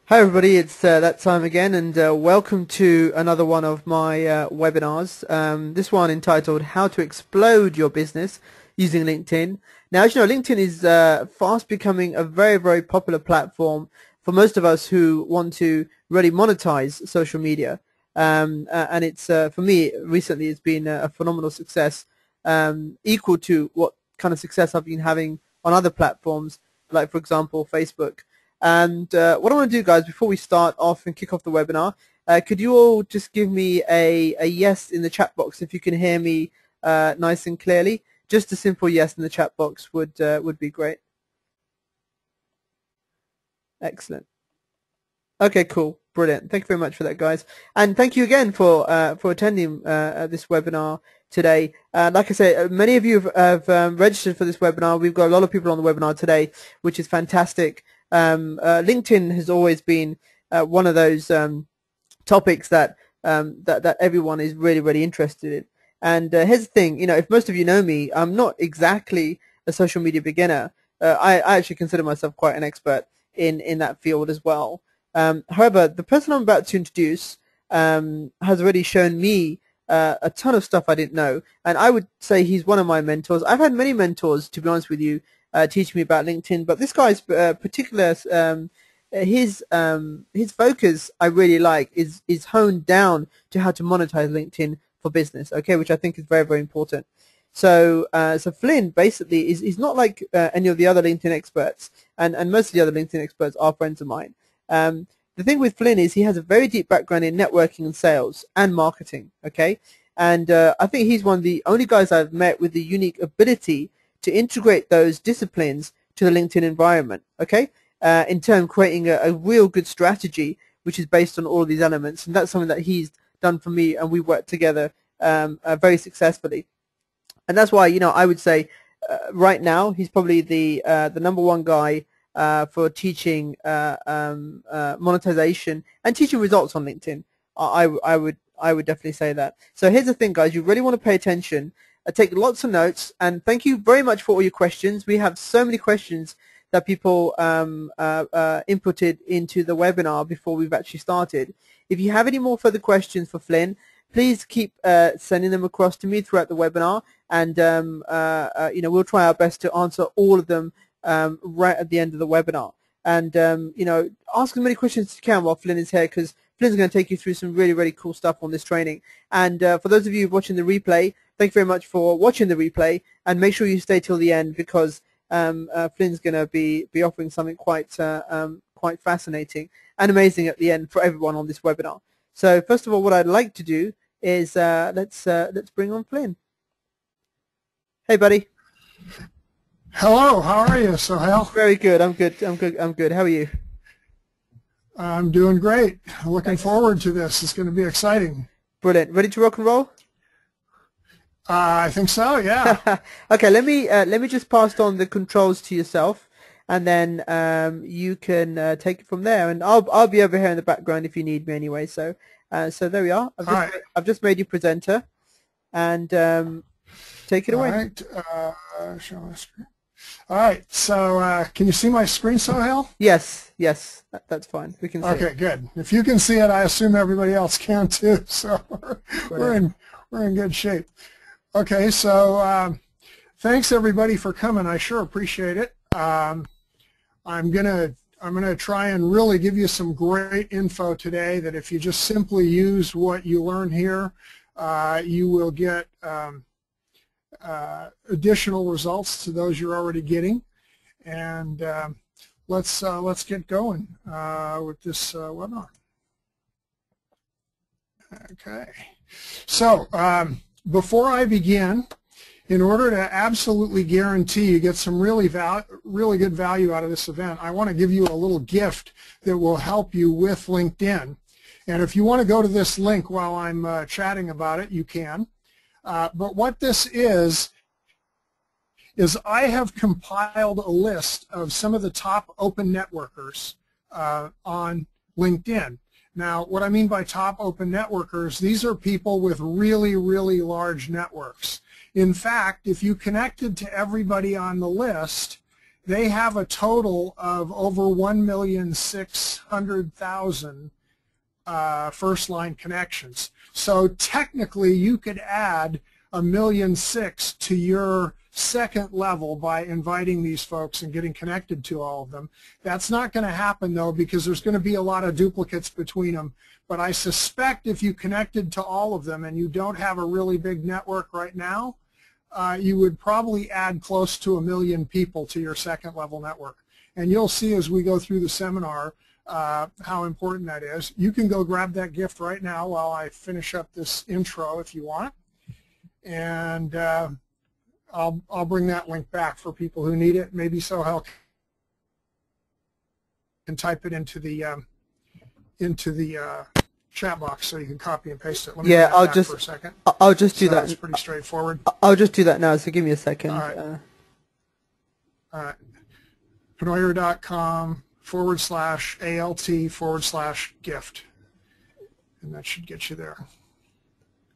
Hi everybody, it's that time again, and welcome to another one of my webinars. This one entitled "How to Explode Your Business Using LinkedIn." Now, as you know, LinkedIn is fast becoming a very popular platform for most of us who want to really monetize social media. And it's for me recently, it's been a phenomenal success, equal to what kind of success I've been having on other platforms, like for example Facebook. And what I want to do, guys, before we start off and kick off the webinar, could you all just give me a yes in the chat box if you can hear me nice and clearly? Just a simple yes in the chat box would be great. Excellent. Okay, cool, brilliant. Thank you very much for that, guys, and thank you again for attending this webinar today. Like I say, many of you have registered for this webinar. We've got a lot of people on the webinar today, which is fantastic. LinkedIn has always been one of those topics that everyone is really interested in. And here's the thing, if most of you know me, I'm not exactly a social media beginner. I actually consider myself quite an expert in that field as well. However, the person I'm about to introduce has already shown me a ton of stuff I didn't know, and I would say he's one of my mentors. I've had many mentors, to be honest with you, teach me about LinkedIn, but this guy's particular, his focus I really like is honed down to how to monetize LinkedIn for business, okay, which I think is very important. So so Flynn basically is not like any of the other LinkedIn experts, and most of the other LinkedIn experts are friends of mine. The thing with Flynn is he has a very deep background in networking and sales and marketing, okay? And I think he's one of the only guys I've met with the unique ability to integrate those disciplines to the LinkedIn environment, okay? In turn, creating a real good strategy which is based on all of these elements, and that's something that he's done for me, and we worked together very successfully. And that's why, I would say right now he's probably the number one guy for teaching monetization and teaching results on LinkedIn. I would definitely say that. So here's the thing, guys. You really want to pay attention. Take lots of notes, and thank you very much for all your questions. We have so many questions that people inputted into the webinar before we've actually started. If you have any more further questions for Flynn, please keep sending them across to me throughout the webinar, and we'll try our best to answer all of them right at the end of the webinar. And ask as many questions as you can while Flynn is here, because Flynn's going to take you through some really cool stuff on this training. And for those of you watching the replay, thank you very much for watching the replay, and make sure you stay till the end, because Flynn's going to be offering something quite fascinating and amazing at the end for everyone on this webinar. So first of all, what I'd like to do is let's bring on Flynn. Hey, buddy. Hello, how are you, Sohail? Very good. I'm good. How are you? I'm doing great. Looking forward to this. It's going to be exciting. Brilliant. Ready to rock and roll? I think so, yeah. Okay, let me just pass on the controls to yourself, and then you can take it from there. And I'll be over here in the background if you need me anyway. So so there we are. I've just made you presenter, and take it away. All right. Show my screen. All right, so can you see my screen, Sohail? Yes, that's fine. We can see Okay, it. good. If you can see it, I assume everybody else can too. So we're in good shape. Okay, so thanks everybody for coming. I sure appreciate it. I'm gonna try and really give you some great info today. That if you just simply use what you learn here, you will get additional results to those you're already getting. And let's get going with this webinar. Okay, so before I begin, in order to absolutely guarantee you get some really good value out of this event, I want to give you a little gift that will help you with LinkedIn. And if you want to go to this link while I'm chatting about it, you can. But what this is I have compiled a list of some of the top open networkers on LinkedIn. Now, what I mean by top open networkers, these are people with really large networks. In fact, if you connected to everybody on the list they have a total of over 1,600,000 first-line connections. So technically, you could add 1,600,000 to your second level by inviting these folks and getting connected to all of them. That's not going to happen, though, because there's going to be a lot of duplicates between them. But I suspect if you connected to all of them and you don't have a really big network right now, you would probably add close to 1,000,000 people to your second level network. And you'll see as we go through the seminar how important that is. You can go grab that gift right now while I finish up this intro if you want. And I'll bring that link back for people who need it. Maybe Sohail can type it into the chat box so you can copy and paste it. Let me Yeah, I'll just for a second. I'll just do that. It's pretty straightforward. I'll just do that now. So give me a second. All right. Penoyer.com/alt/gift, and that should get you there.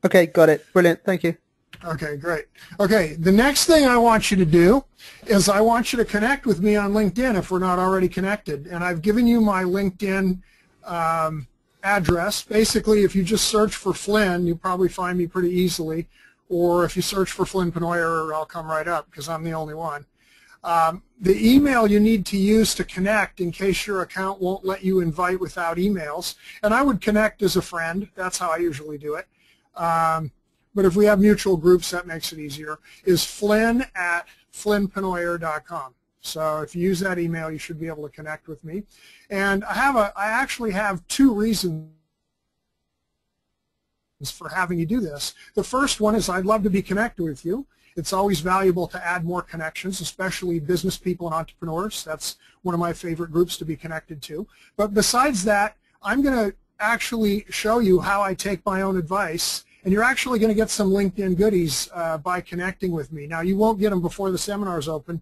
Okay, got it. Brilliant. Thank you. Okay, great. Okay, the next thing I want you to do is I want you to connect with me on LinkedIn if we're not already connected. And I've given you my LinkedIn address. Basically, if you just search for Flynn, you'll probably find me pretty easily. Or if you search for Flynn Penoyer, I'll come right up because I'm the only one. The email you need to use to connect in case your account won't let you invite without emails, and I would connect as a friend. That's how I usually do it. But if we have mutual groups, that makes it easier, is flynn@flynnpenoyer.com. So if you use that email, you should be able to connect with me. And I actually have two reasons for having you do this. The first one is I'd love to be connected with you. It's always valuable to add more connections, especially business people and entrepreneurs. That's one of my favorite groups to be connected to. But besides that, I'm going to actually show you how I take my own advice, and you're actually going to get some LinkedIn goodies by connecting with me. Now, you won't get them before the seminar's over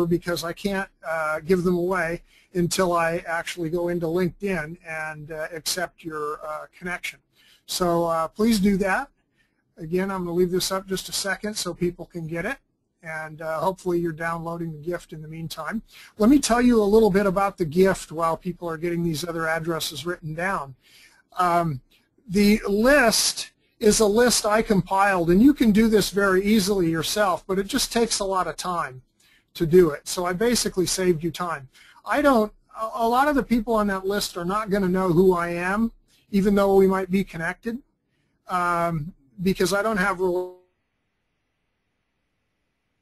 because I can't give them away until I actually go into LinkedIn and accept your connection. So please do that. Again, I'm going to leave this up just a second so people can get it, and hopefully you're downloading the gift in the meantime. Let me tell you a little bit about the gift while people are getting these other addresses written down. The list is a list I compiled, and you can do this very easily yourself, but it just takes a lot of time to do it. So I basically saved you time. A lot of the people on that list are not going to know who I am, even though we might be connected. Because I don't have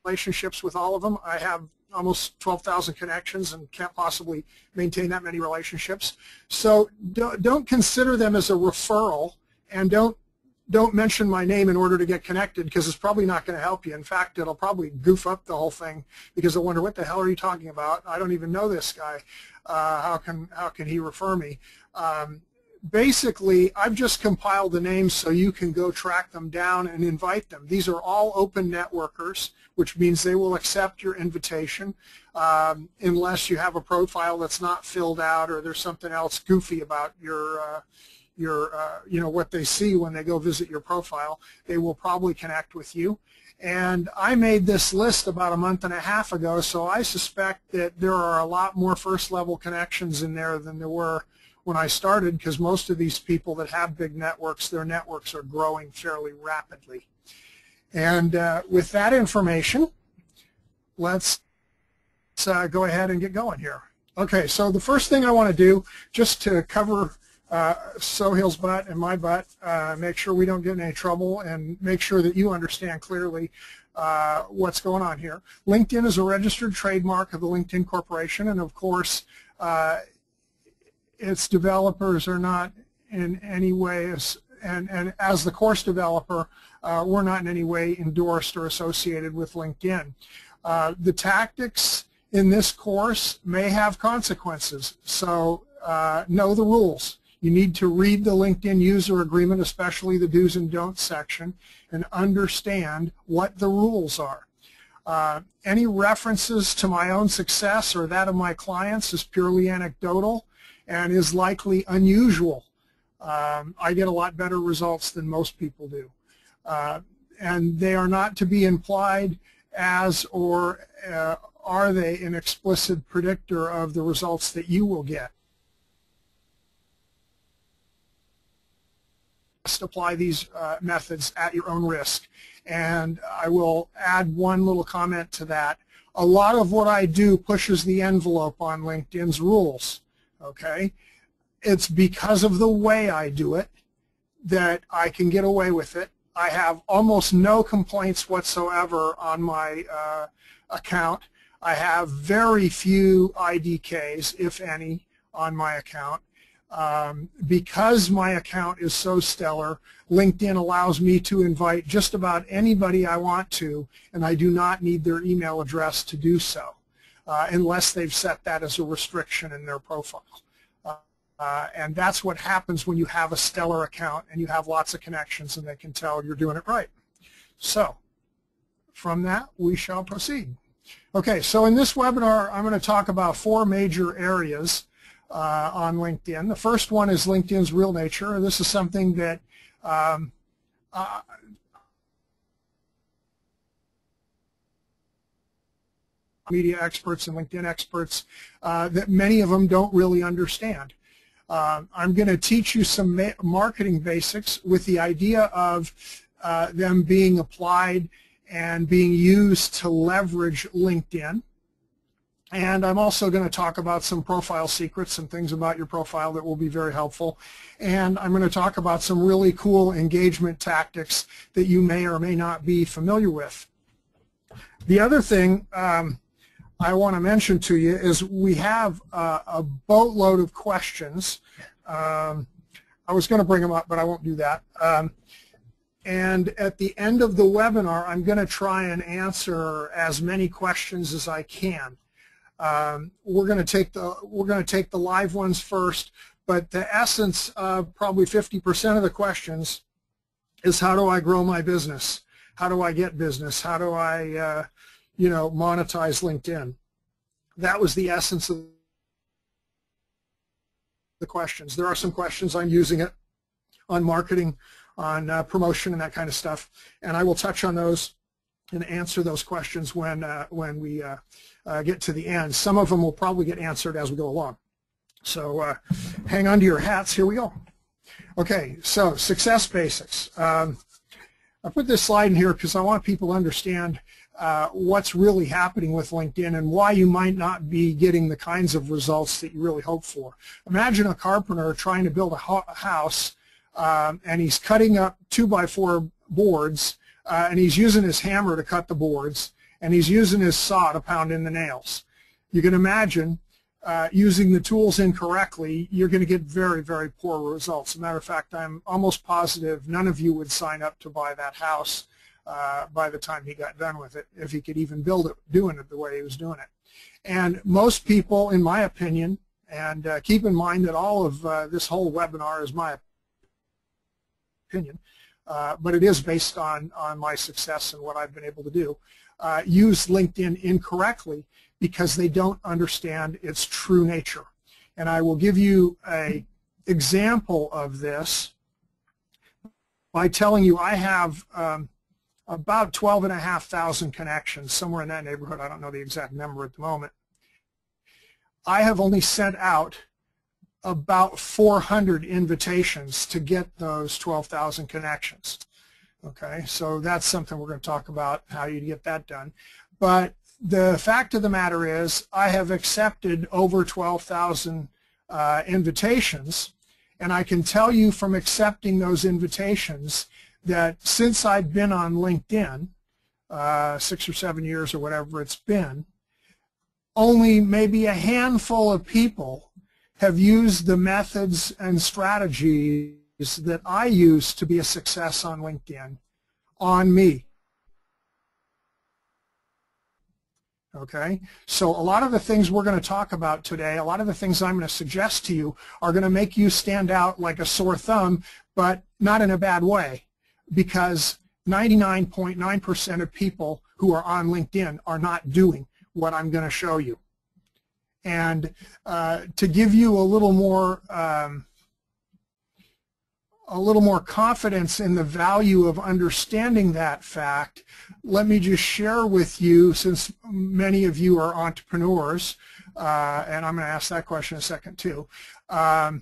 relationships with all of them. I have almost 12,000 connections and can't possibly maintain that many relationships. So don't consider them as a referral, and don't mention my name in order to get connected, because it's probably not going to help you. In fact, it'll probably goof up the whole thing because they'll wonder, what the hell are you talking about? I don't even know this guy. How can he refer me? Basically, I've just compiled the names so you can go track them down and invite them. These are all open networkers, which means they will accept your invitation unless you have a profile that's not filled out or there's something else goofy about your what they see when they go visit your profile. They will probably connect with you. And I made this list about a month and a half ago, so I suspect that there are a lot more first-level connections in there than there were when I started, because most of these people that have big networks, their networks are growing fairly rapidly. And with that information, let's go ahead and get going here. Okay, so the first thing I want to do, just to cover Sohail's butt and my butt, make sure we don't get in any trouble, and make sure that you understand clearly what's going on here. LinkedIn is a registered trademark of the LinkedIn Corporation, and of course, its developers are not in any way, and as the course developer, we're not in any way endorsed or associated with LinkedIn. The tactics in this course may have consequences, so know the rules. You need to read the LinkedIn user agreement, especially the do's and don'ts section, and understand what the rules are. Any references to my own success or that of my clients is purely anecdotal and is likely unusual. I get a lot better results than most people do. And they are not to be implied as or are they an explicit predictor of the results that you will get? Just apply these methods at your own risk. And I will add one little comment to that. A lot of what I do pushes the envelope on LinkedIn's rules. Okay? It's because of the way I do it that I can get away with it. I have almost no complaints whatsoever on my account. I have very few IDKs, if any, on my account. Because my account is so stellar, LinkedIn allows me to invite just about anybody I want to, and I do not need their email address to do so, unless they've set that as a restriction in their profile. And that's what happens when you have a stellar account and you have lots of connections and they can tell you're doing it right. So from that, we shall proceed. Okay, so in this webinar, I'm going to talk about 4 major areas on LinkedIn. The first one is LinkedIn's real nature. This is something that media experts and LinkedIn experts that many of them don't really understand. I'm going to teach you some marketing basics with the idea of them being applied and being used to leverage LinkedIn. And I'm also going to talk about some profile secrets, some things about your profile that will be very helpful. And I'm going to talk about some really cool engagement tactics that you may or may not be familiar with. The other thing I want to mention to you is we have a boatload of questions. I was going to bring them up, but I won't do that. And at the end of the webinar, I'm going to try and answer as many questions as I can. We're going to take the live ones first, but the essence of probably 50% of the questions is, how do I grow my business? How do I get business? How do I monetize LinkedIn? That was the essence of the questions. There are some questions I'm using it on marketing, on promotion, and that kind of stuff, and I will touch on those and answer those questions when we get to the end. Some of them will probably get answered as we go along. So hang on to your hats. Here we go. Okay, so success basics. I put this slide in here because I want people to understand what's really happening with LinkedIn and why you might not be getting the kinds of results that you really hope for. Imagine a carpenter trying to build a house, and he's cutting up 2x4 boards, and he's using his hammer to cut the boards, and he's using his saw to pound in the nails. You can imagine using the tools incorrectly, you're going to get very, very poor results. As a matter of fact, I'm almost positive none of you would sign up to buy that house by the time he got done with it, if he could even build it, doing it the way he was doing it. And most people, in my opinion, and keep in mind that all of this whole webinar is my opinion, but it is based on my success and what I've been able to do, use LinkedIn incorrectly because they don't understand its true nature. And I will give you an example of this by telling you I have about 12,500 connections, somewhere in that neighborhood. I don't know the exact number at the moment. I have only sent out about 400 invitations to get those 12,000 connections. Okay, so that's something we're going to talk about, how you get that done. But the fact of the matter is I have accepted over 12,000 invitations, and I can tell you from accepting those invitations that since I've been on LinkedIn, 6 or 7 years or whatever it's been, only maybe a handful of people have used the methods and strategies that I use to be a success on LinkedIn on me. Okay, so a lot of the things we're going to talk about today, a lot of the things I'm going to suggest to you are going to make you stand out like a sore thumb, but not in a bad way, because 99.9% of people who are on LinkedIn are not doing what I'm going to show you. And to give you a little more a little more confidence in the value of understanding that fact, let me just share with you, since many of you are entrepreneurs, and I'm going to ask that question in a second too. A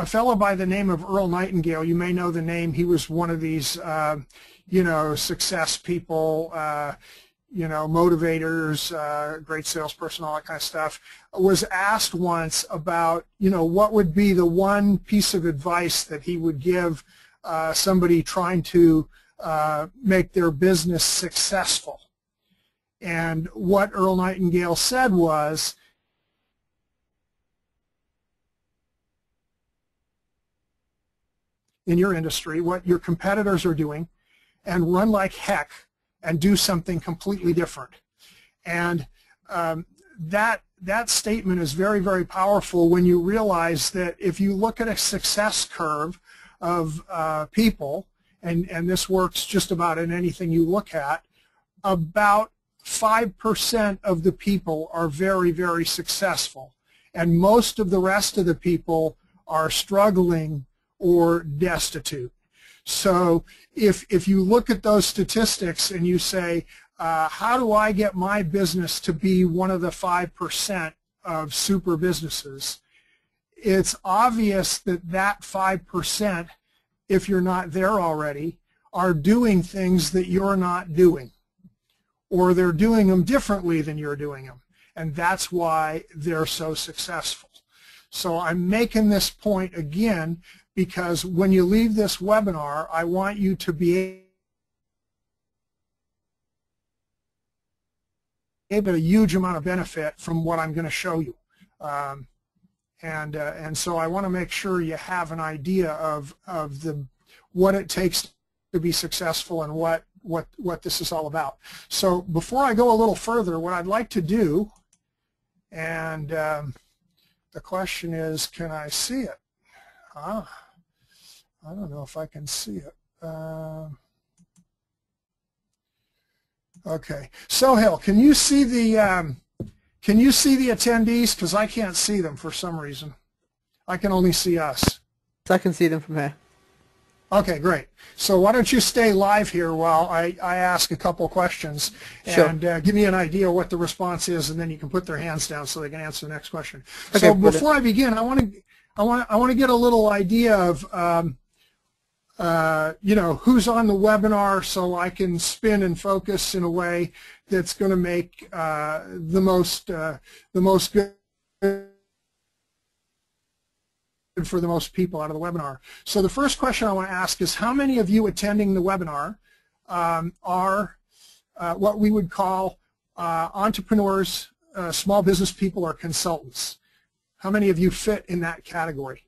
fellow by the name of Earl Nightingale, you may know the name. He was one of these, success people, motivators, great salesperson, all that kind of stuff, was asked once about, what would be the one piece of advice that he would give somebody trying to make their business successful. And what Earl Nightingale said was, in your industry, what your competitors are doing, and run like heck and do something completely different. And that statement is very, very powerful when you realize that if you look at a success curve of people, and this works just about in anything you look at, about 5% of the people are very, very successful. And most of the rest of the people are struggling or destitute. So if you look at those statistics and you say, how do I get my business to be one of the 5% of super businesses, it's obvious that that 5%, if you're not there already, are doing things that you're not doing, or they're doing them differently than you're doing them, and that's why they're so successful. So I'm making this point again because when you leave this webinar, I want you to be able to a huge amount of benefit from what I'm going to show you. And so I want to make sure you have an idea of what it takes to be successful and what this is all about. So before I go a little further, what I'd like to do, and the question is, can I see it? I don't know if I can see it. Okay, Sohail, can you see the attendees? Because I can't see them for some reason. I can only see us. I can see them from here. Okay, great. So why don't you stay live here while I ask a couple questions and give me an idea what the response is, and then you can put their hands down so they can answer the next question. Okay, so before I begin, I want to get a little idea of who's on the webinar, so I can spin and focus in a way that's going to make the most good for the most people out of the webinar. So the first question I want to ask is, how many of you attending the webinar are what we would call entrepreneurs, small business people, or consultants? How many of you fit in that category?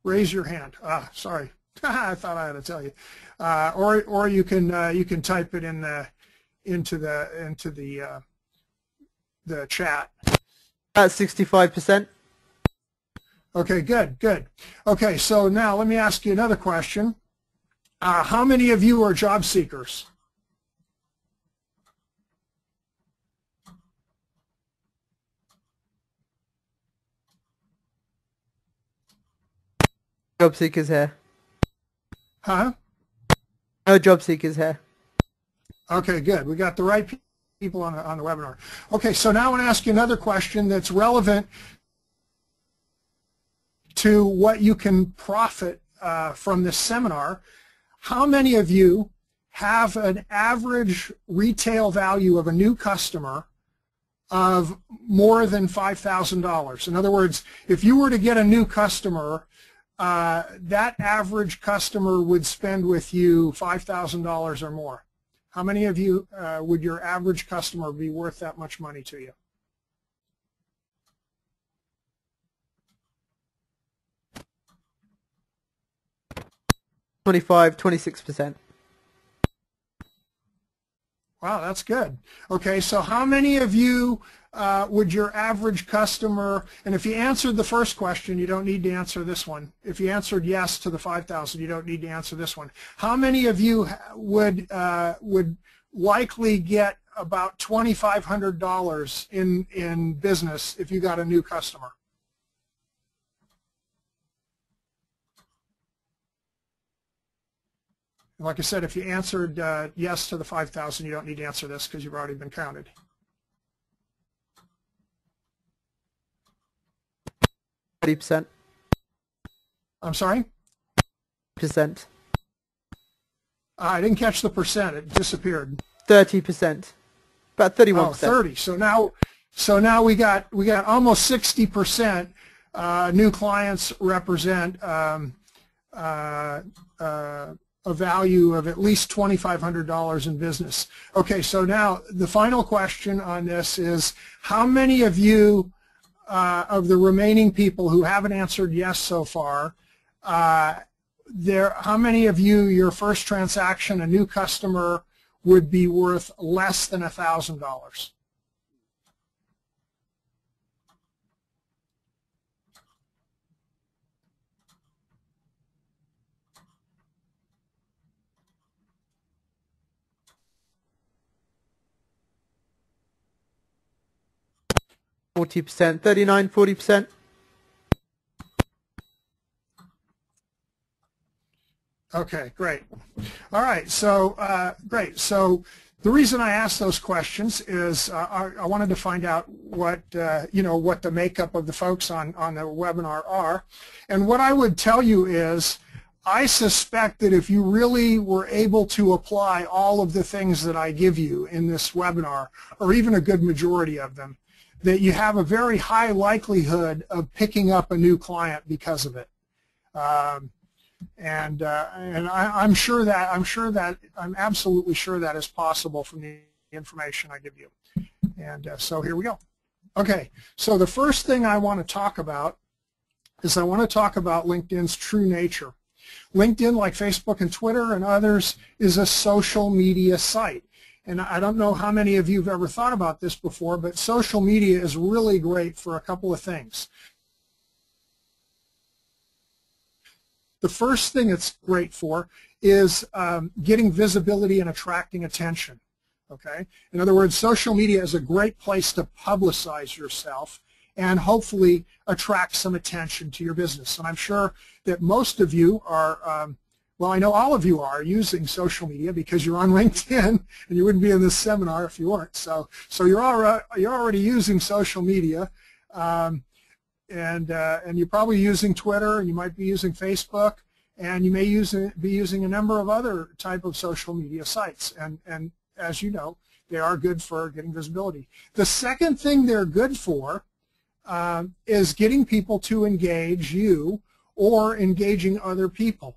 Raise your hand. Sorry, I thought I had to tell you. Or you can type it into the chat. At 65%. Okay, good. Okay, so now let me ask you another question. How many of you are job seekers? Job seekers here. Huh? No job seekers here. Okay, good. We got the right people on the webinar. Okay, so now I want to ask you another question that's relevant to what you can profit from this seminar. How many of you have an average retail value of a new customer of more than $5,000? In other words, if you were to get a new customer, that average customer would spend with you $5,000 or more. How many of you would your average customer be worth that much money to you? $25, 26%. Wow, that's good. Okay, so how many of you would your average customer, and if you answered the first question, you don't need to answer this one. If you answered yes to the 5,000, you don't need to answer this one. How many of you would likely get about $2,500 in business if you got a new customer. Like I said, if you answered yes to the 5,000, you don't need to answer this because you've already been counted. 30%. I'm sorry? Percent. I didn't catch the percent. It disappeared. 30%. About 31%. Oh, 30. So now we got almost 60%. New clients represent a value of at least $2,500 in business. Okay, so now the final question on this is, how many of you, of the remaining people who haven't answered yes so far, how many of you, your first transaction, a new customer, would be worth less than $1,000? 40%. 39, 40%. Okay, great. All right, so great. So the reason I asked those questions is I wanted to find out what what the makeup of the folks on the webinar are, and what I would tell you is I suspect that if you really were able to apply all of the things that I give you in this webinar, or even a good majority of them, that you have a very high likelihood of picking up a new client because of it. And I'm absolutely sure that is possible from the information I give you. And so here we go. Okay, so the first thing I want to talk about is I want to talk about LinkedIn's true nature. LinkedIn, like Facebook and Twitter and others, is a social media site. And I don't know how many of you have ever thought about this before, but social media is really great for a couple of things. The first thing it's great for is getting visibility and attracting attention. Okay? In other words, social media is a great place to publicize yourself and hopefully attract some attention to your business. And I'm sure that most of you are, well, I know all of you are using social media because you're on LinkedIn, and you wouldn't be in this seminar if you weren't. So you're already using social media. And you're probably using Twitter, and you might be using Facebook, and you may be using a number of other type of social media sites. And as you know, they are good for getting visibility. The second thing they're good for is getting people to engage you or engaging other people.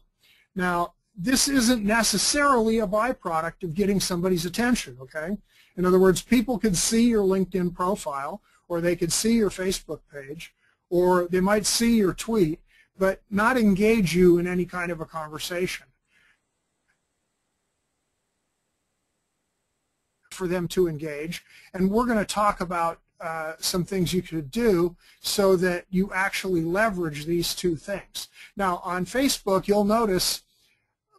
Now, this isn't necessarily a byproduct of getting somebody's attention, okay? In other words, people could see your LinkedIn profile, or they could see your Facebook page, or they might see your tweet, but not engage you in any kind of a conversation. For them to engage, and we're going to talk about some things you could do so that you actually leverage these two things. Now, on Facebook, you'll notice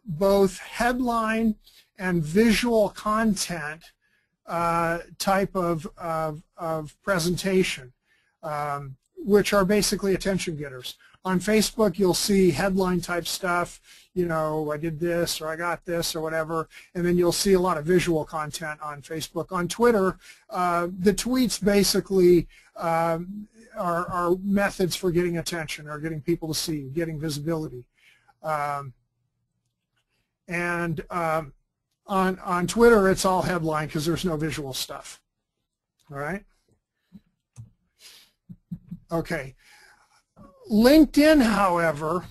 both headline and visual content type of presentation, which are basically attention getters. On Facebook, you'll see headline type stuff, you know, I did this or I got this or whatever, and then you'll see a lot of visual content on Facebook. On Twitter, the tweets basically are methods for getting attention or getting people to see, getting visibility. And on Twitter, it's all headline because there's no visual stuff. All right? Okay. LinkedIn, however,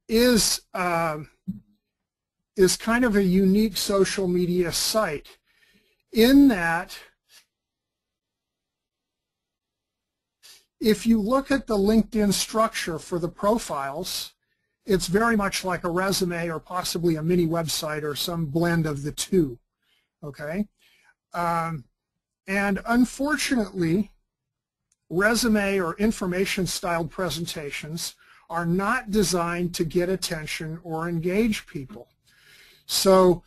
is kind of a unique social media site in that if you look at the LinkedIn structure for the profiles, it's very much like a resume or possibly a mini website or some blend of the two, okay? And unfortunately, resume or information-styled presentations are not designed to get attention or engage people. So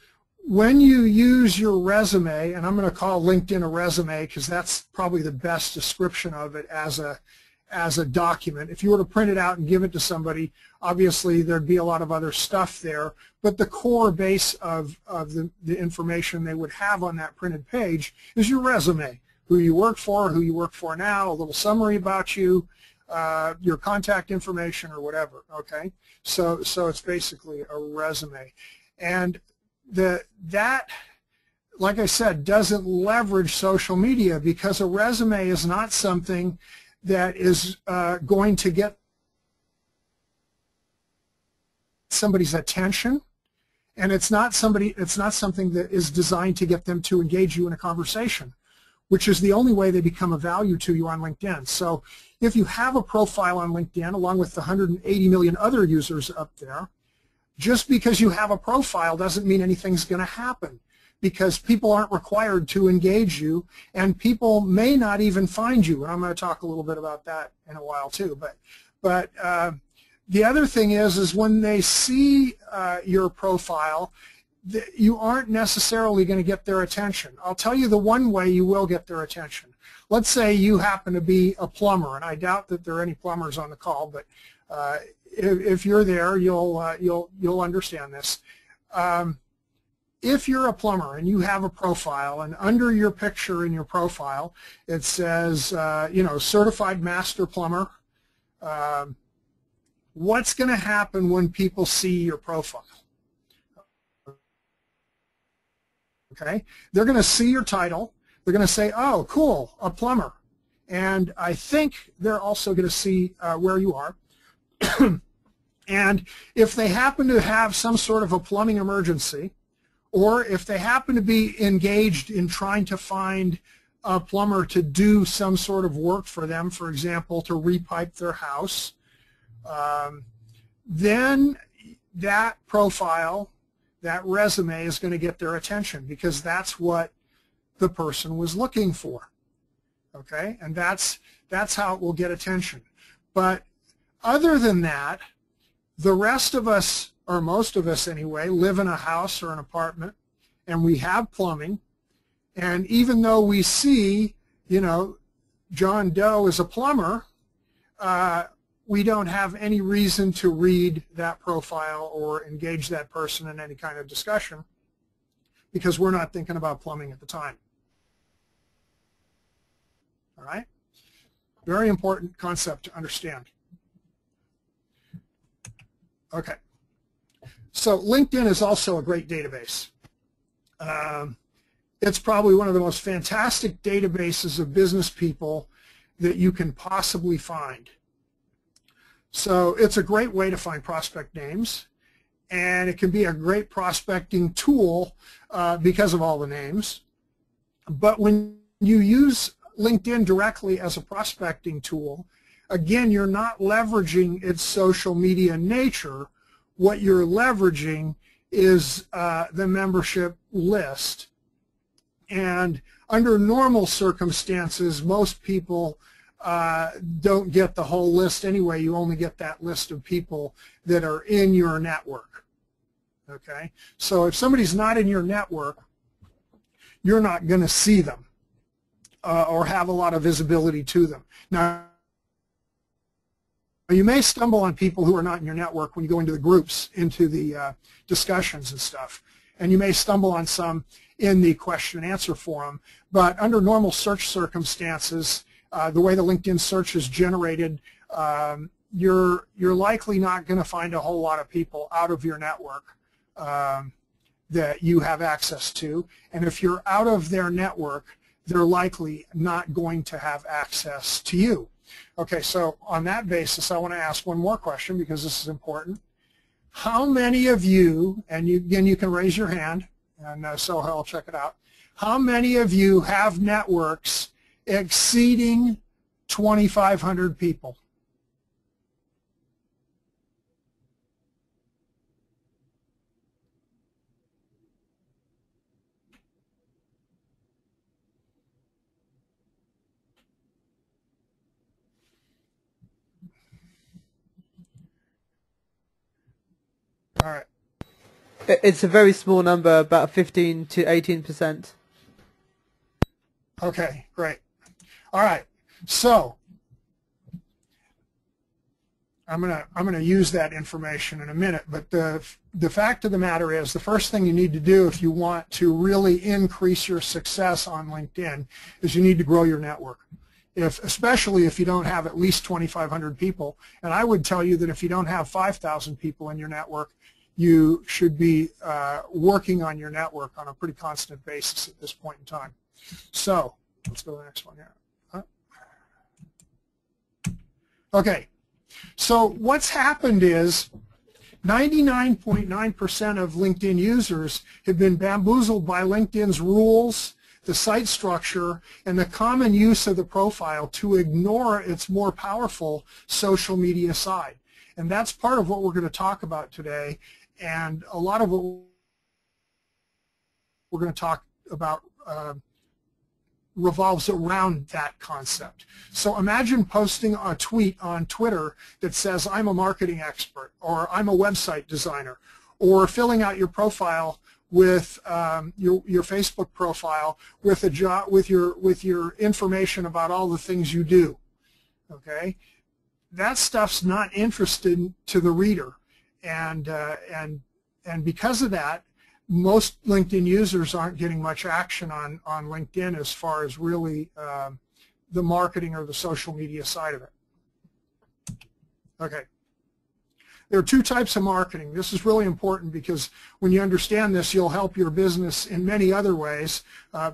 when you use your resume, and I'm going to call LinkedIn a resume because that's probably the best description of it as a document. If you were to print it out and give it to somebody, obviously there'd be a lot of other stuff there, but the core base of the information they would have on that printed page is your resume, who you work for, who you work for now, a little summary about you, your contact information or whatever, okay? So it's basically a resume. And that, like I said, doesn't leverage social media because a resume is not something that is going to get somebody's attention, and it's not something that is designed to get them to engage you in a conversation, which is the only way they become of value to you on LinkedIn. So if you have a profile on LinkedIn along with the 180 million other users up there, just because you have a profile doesn't mean anything's going to happen, because people aren't required to engage you, and people may not even find you. And I'm going to talk a little bit about that in a while too. But the other thing is when they see your profile, you aren't necessarily going to get their attention. I'll tell you the one way you will get their attention. Let's say you happen to be a plumber, and I doubt that there are any plumbers on the call, but if you're there, you'll understand this. If you're a plumber and you have a profile, and under your picture in your profile it says, you know, certified master plumber, what's going to happen when people see your profile? Okay, they're going to see your title. They're going to say, oh, cool, a plumber. And I think they're also going to see where you are. And if they happen to have some sort of a plumbing emergency, or if they happen to be engaged in trying to find a plumber to do some sort of work for them, for example, to repipe their house, then that profile, that resume is going to get their attention, because that's what the person was looking for. Okay, and that's how it will get attention. But other than that, the rest of us, or most of us anyway, live in a house or an apartment, and we have plumbing. And even though we see, you know, John Doe is a plumber, we don't have any reason to read that profile or engage that person in any kind of discussion, because we're not thinking about plumbing at the time. All right? Very important concept to understand. Okay. So LinkedIn is also a great database. It's probably one of the most fantastic databases of business people that you can possibly find. So it's a great way to find prospect names, and it can be a great prospecting tool because of all the names. But when you use LinkedIn directly as a prospecting tool, again, you're not leveraging its social media nature. What you're leveraging is the membership list. And under normal circumstances, most people don't get the whole list anyway. You only get that list of people that are in your network. Okay? So if somebody's not in your network, you're not going to see them or have a lot of visibility to them. Now, you may stumble on people who are not in your network when you go into the groups, into the discussions and stuff. And you may stumble on some in the question and answer forum. But under normal search circumstances, the way the LinkedIn search is generated, you're likely not going to find a whole lot of people out of your network that you have access to. And if you're out of their network, they're likely not going to have access to you. Okay, so on that basis, I want to ask one more question, because this is important. How many of you, and again, you can raise your hand, and Sohail will check it out. How many of you have networks exceeding 2,500 people? All right. It's a very small number, about 15 to 18%. Okay, great. All right, so I'm gonna use that information in a minute, but the fact of the matter is the first thing you need to do if you want to really increase your success on LinkedIn is you need to grow your network. Especially if you don't have at least 2,500 people, and I would tell you that if you don't have 5,000 people in your network, you should be working on your network on a pretty constant basis at this point in time. So let's go to the next one here. Okay. So what's happened is 99.9% of LinkedIn users have been bamboozled by LinkedIn's rules, the site structure, and the common use of the profile to ignore its more powerful social media side. And that's part of what we're going to talk about today, and a lot of what we're going to talk about revolves around that concept. So imagine posting a tweet on Twitter that says, I'm a marketing expert, or I'm a website designer, or filling out your profile with your Facebook profile with a job, with your information about all the things you do. Okay, that stuff's not interesting to the reader, and because of that, most LinkedIn users aren't getting much action on LinkedIn as far as really the marketing or the social media side of it. Okay. There are two types of marketing. This is really important because when you understand this, you'll help your business in many other ways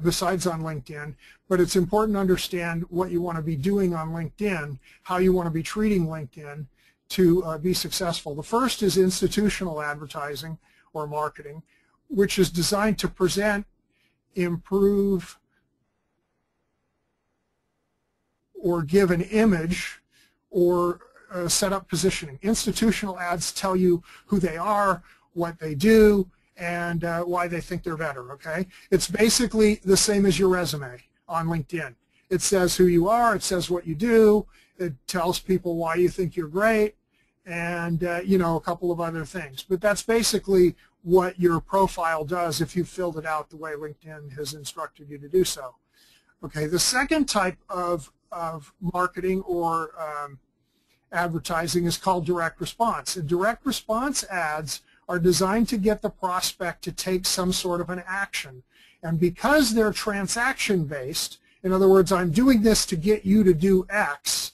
besides on LinkedIn. But it's important to understand what you want to be doing on LinkedIn, how you want to be treating LinkedIn to be successful. The first is institutional advertising or marketing, which is designed to present, improve, or give an image or set up positioning. Institutional ads tell you who they are, what they do, and why they think they're better, okay? It's basically the same as your resume on LinkedIn. It says who you are, it says what you do, it tells people why you think you're great, and you know, a couple of other things. But that's basically what your profile does if you filled it out the way LinkedIn has instructed you to do so. Okay, the second type of marketing or advertising is called direct response. And direct response ads are designed to get the prospect to take some sort of an action. And because they're transaction based, in other words, I'm doing this to get you to do X,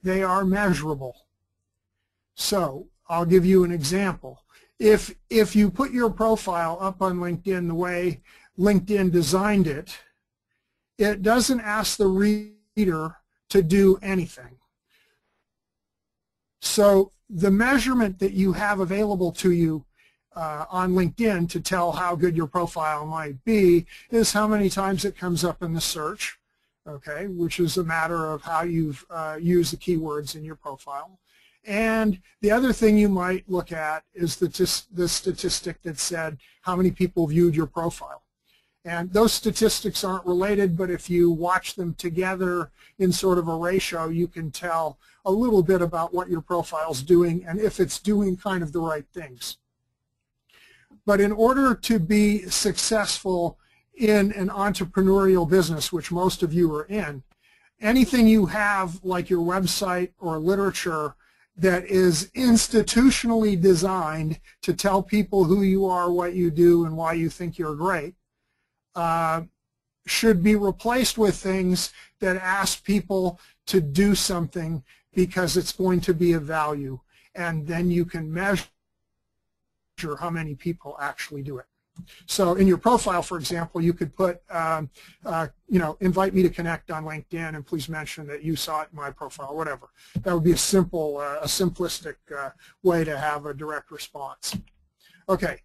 they are measurable. So I'll give you an example. If you put your profile up on LinkedIn the way LinkedIn designed it, it doesn't ask the reader to do anything. So the measurement that you have available to you on LinkedIn to tell how good your profile might be is how many times it comes up in the search, okay, which is a matter of how you've used the keywords in your profile. And the other thing you might look at is the statistic that said how many people viewed your profile. And those statistics aren't related, but if you watch them together in sort of a ratio, you can tell a little bit about what your profile's doing and if it's doing kind of the right things. But in order to be successful in an entrepreneurial business, which most of you are in, anything you have like your website or literature that is institutionally designed to tell people who you are, what you do, and why you think you're great, should be replaced with things that ask people to do something because it's going to be of value, and then you can measure how many people actually do it. So in your profile, for example, you could put, you know, invite me to connect on LinkedIn and please mention that you saw it in my profile, whatever. That would be a simple, a simplistic way to have a direct response. Okay,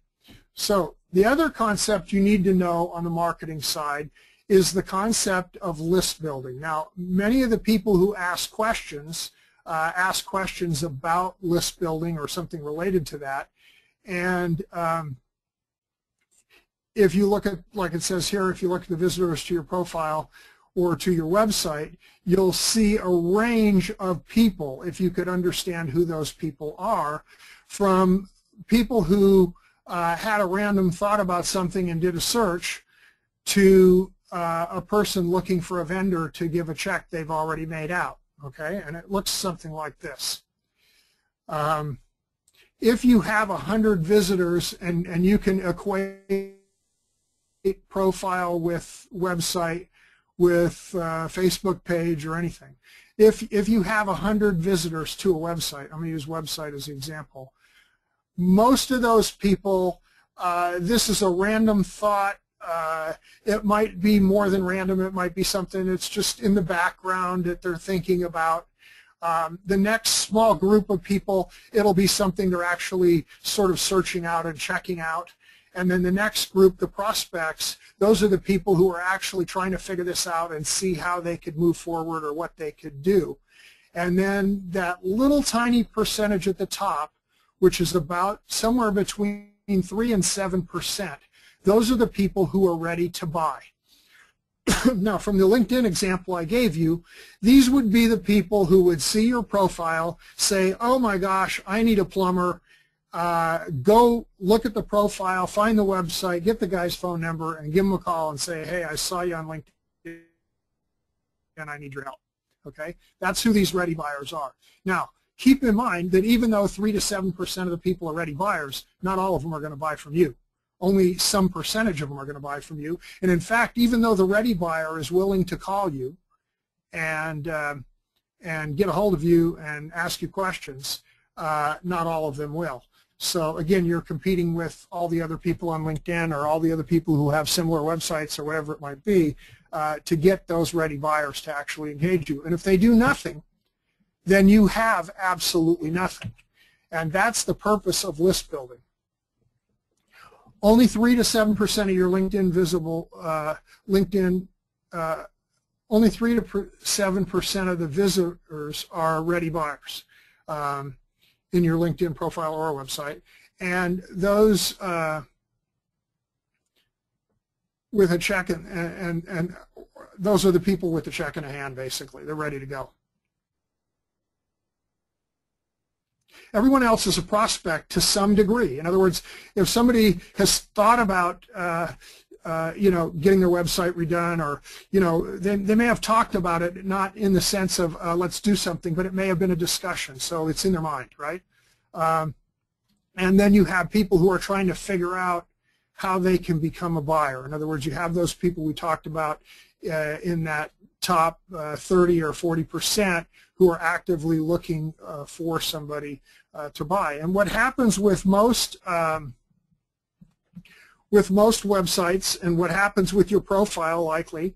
so the other concept you need to know on the marketing side is the concept of list building. Now, many of the people who ask questions about list building or something related to that, and if you look at, like it says here, if you look at the visitors to your profile or to your website, you'll see a range of people, if you could understand who those people are, from people who had a random thought about something and did a search to a person looking for a vendor to give a check they've already made out. Okay, and it looks something like this. If you have 100 visitors and you can equate profile with website, with Facebook page or anything, if you have 100 visitors to a website, I'm going to use website as an example, most of those people, this is a random thought. It might be more than random. It might be something that's just in the background that they're thinking about. The next small group of people, it'll be something they're actually sort of searching out and checking out. And then the next group, the prospects, those are the people who are actually trying to figure this out and see how they could move forward or what they could do. And then that little tiny percentage at the top, which is about somewhere between 3 and 7%, those are the people who are ready to buy. Now, from the LinkedIn example I gave you, these would be the people who would see your profile, say, oh my gosh, I need a plumber. Go look at the profile, find the website, get the guy's phone number, and give him a call and say, hey, I saw you on LinkedIn and I need your help. Okay, that's who these ready buyers are. Now, keep in mind that even though 3 to 7% of the people are ready buyers, not all of them are going to buy from you. Only some percentage of them are going to buy from you. And in fact, even though the ready buyer is willing to call you and get a hold of you and ask you questions, not all of them will. So again, you're competing with all the other people on LinkedIn or all the other people who have similar websites or whatever it might be to get those ready buyers to actually engage you. And if they do nothing, then you have absolutely nothing. And that's the purpose of list building. Only 3 to 7% of your LinkedIn visible, only 3 to 7% of the visitors are ready buyers in your LinkedIn profile or website. And those with a check and those are the people with the check in a hand, basically. They're ready to go. Everyone else is a prospect to some degree. In other words, if somebody has thought about, getting their website redone, or, they may have talked about it, not in the sense of let's do something, but it may have been a discussion, so it's in their mind, right? And then you have people who are trying to figure out how they can become a buyer. In other words, you have those people we talked about in that top 30 or 40% who are actively looking for somebody to buy. And what happens with most websites, and what happens with your profile likely,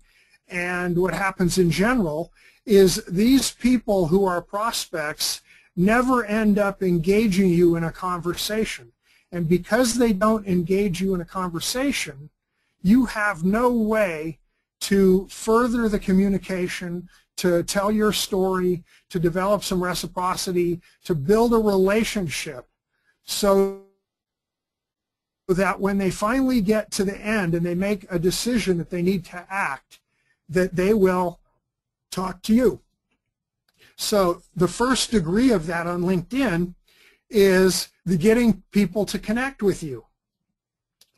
and what happens in general, is these people who are prospects never end up engaging you in a conversation. And because they don't engage you in a conversation, you have no way to further the communication, to tell your story, to develop some reciprocity, to build a relationship, so that when they finally get to the end and they make a decision that they need to act, that they will talk to you. So the first degree of that on LinkedIn is the getting people to connect with you.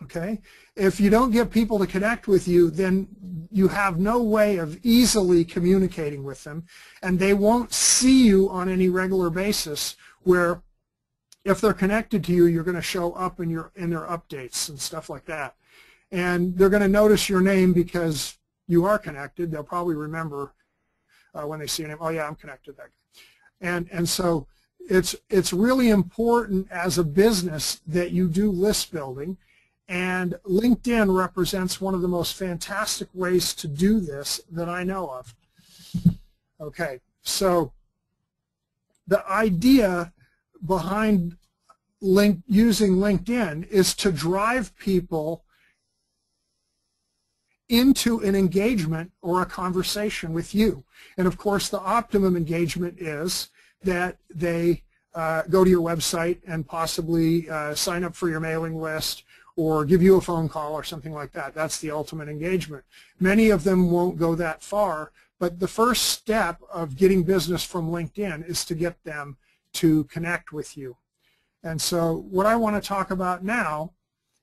Okay? If you don't get people to connect with you, then you have no way of easily communicating with them, and they won't see you on any regular basis, where if they're connected to you, you're going to show up in their updates and stuff like that. And they're going to notice your name because you are connected. They'll probably remember when they see your name, oh yeah, I'm connected to that guy. And so it's really important as a business that you do list building. And LinkedIn represents one of the most fantastic ways to do this that I know of. Okay, so the idea behind using LinkedIn is to drive people into an engagement or a conversation with you. And of course, the optimum engagement is that they go to your website and possibly sign up for your mailing list, or give you a phone call or something like that. That's the ultimate engagement. Many of them won't go that far, but the first step of getting business from LinkedIn is to get them to connect with you. And so what I want to talk about now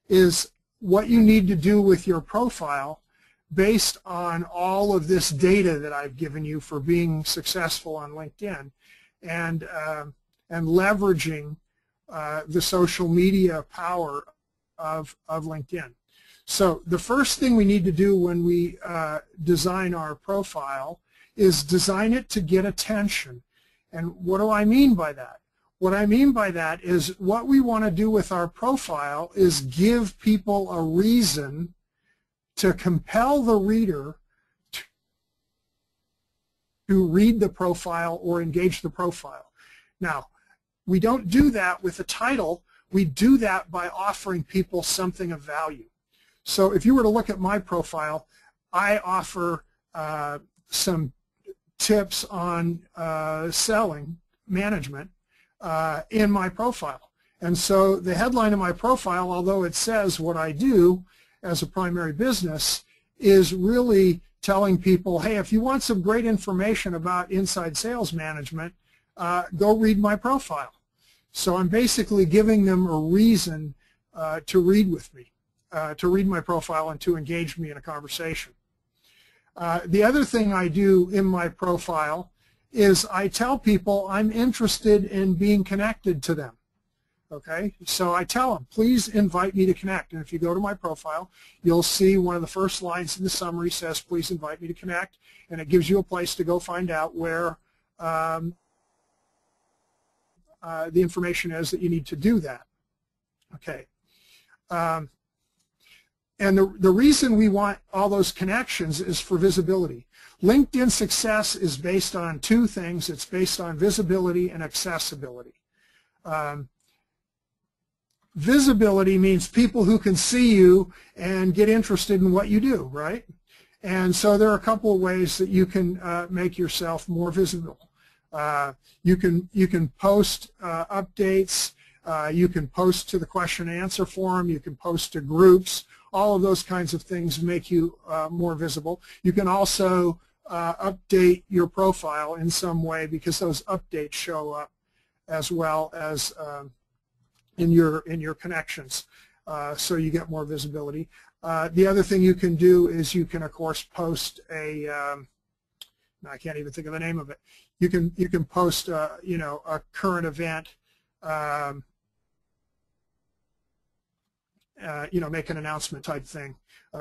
is what you need to do with your profile based on all of this data that I've given you for being successful on LinkedIn, and leveraging the social media power of LinkedIn. So the first thing we need to do when we design our profile is design it to get attention. And what do I mean by that? What I mean by that is what we want to do with our profile is give people a reason to compel the reader to read the profile or engage the profile. Now, we don't do that with a title. We do that by offering people something of value. So if you were to look at my profile, I offer some tips on selling management in my profile. And so the headline of my profile, although it says what I do as a primary business, is really telling people, hey, if you want some great information about inside sales management, go read my profile. So I'm basically giving them a reason to read with me, to read my profile and to engage me in a conversation. The other thing I do in my profile is I tell people I'm interested in being connected to them. Okay, so I tell them, please invite me to connect. And if you go to my profile, you'll see one of the first lines in the summary says, please invite me to connect. And it gives you a place to go find out where the information is that you need to do that. Okay. And the reason we want all those connections is for visibility. LinkedIn success is based on two things. It's based on visibility and accessibility. Visibility means people who can see you and get interested in what you do, right? And so there are a couple of ways that you can make yourself more visible. You can post updates. You can post to the question and answer forum. You can post to groups. All of those kinds of things make you more visible. You can also update your profile in some way, because those updates show up as well as in your connections, so you get more visibility. The other thing you can do is you can, of course, post a I can't even think of the name of it. You can post you know, a current event. You know, make an announcement type thing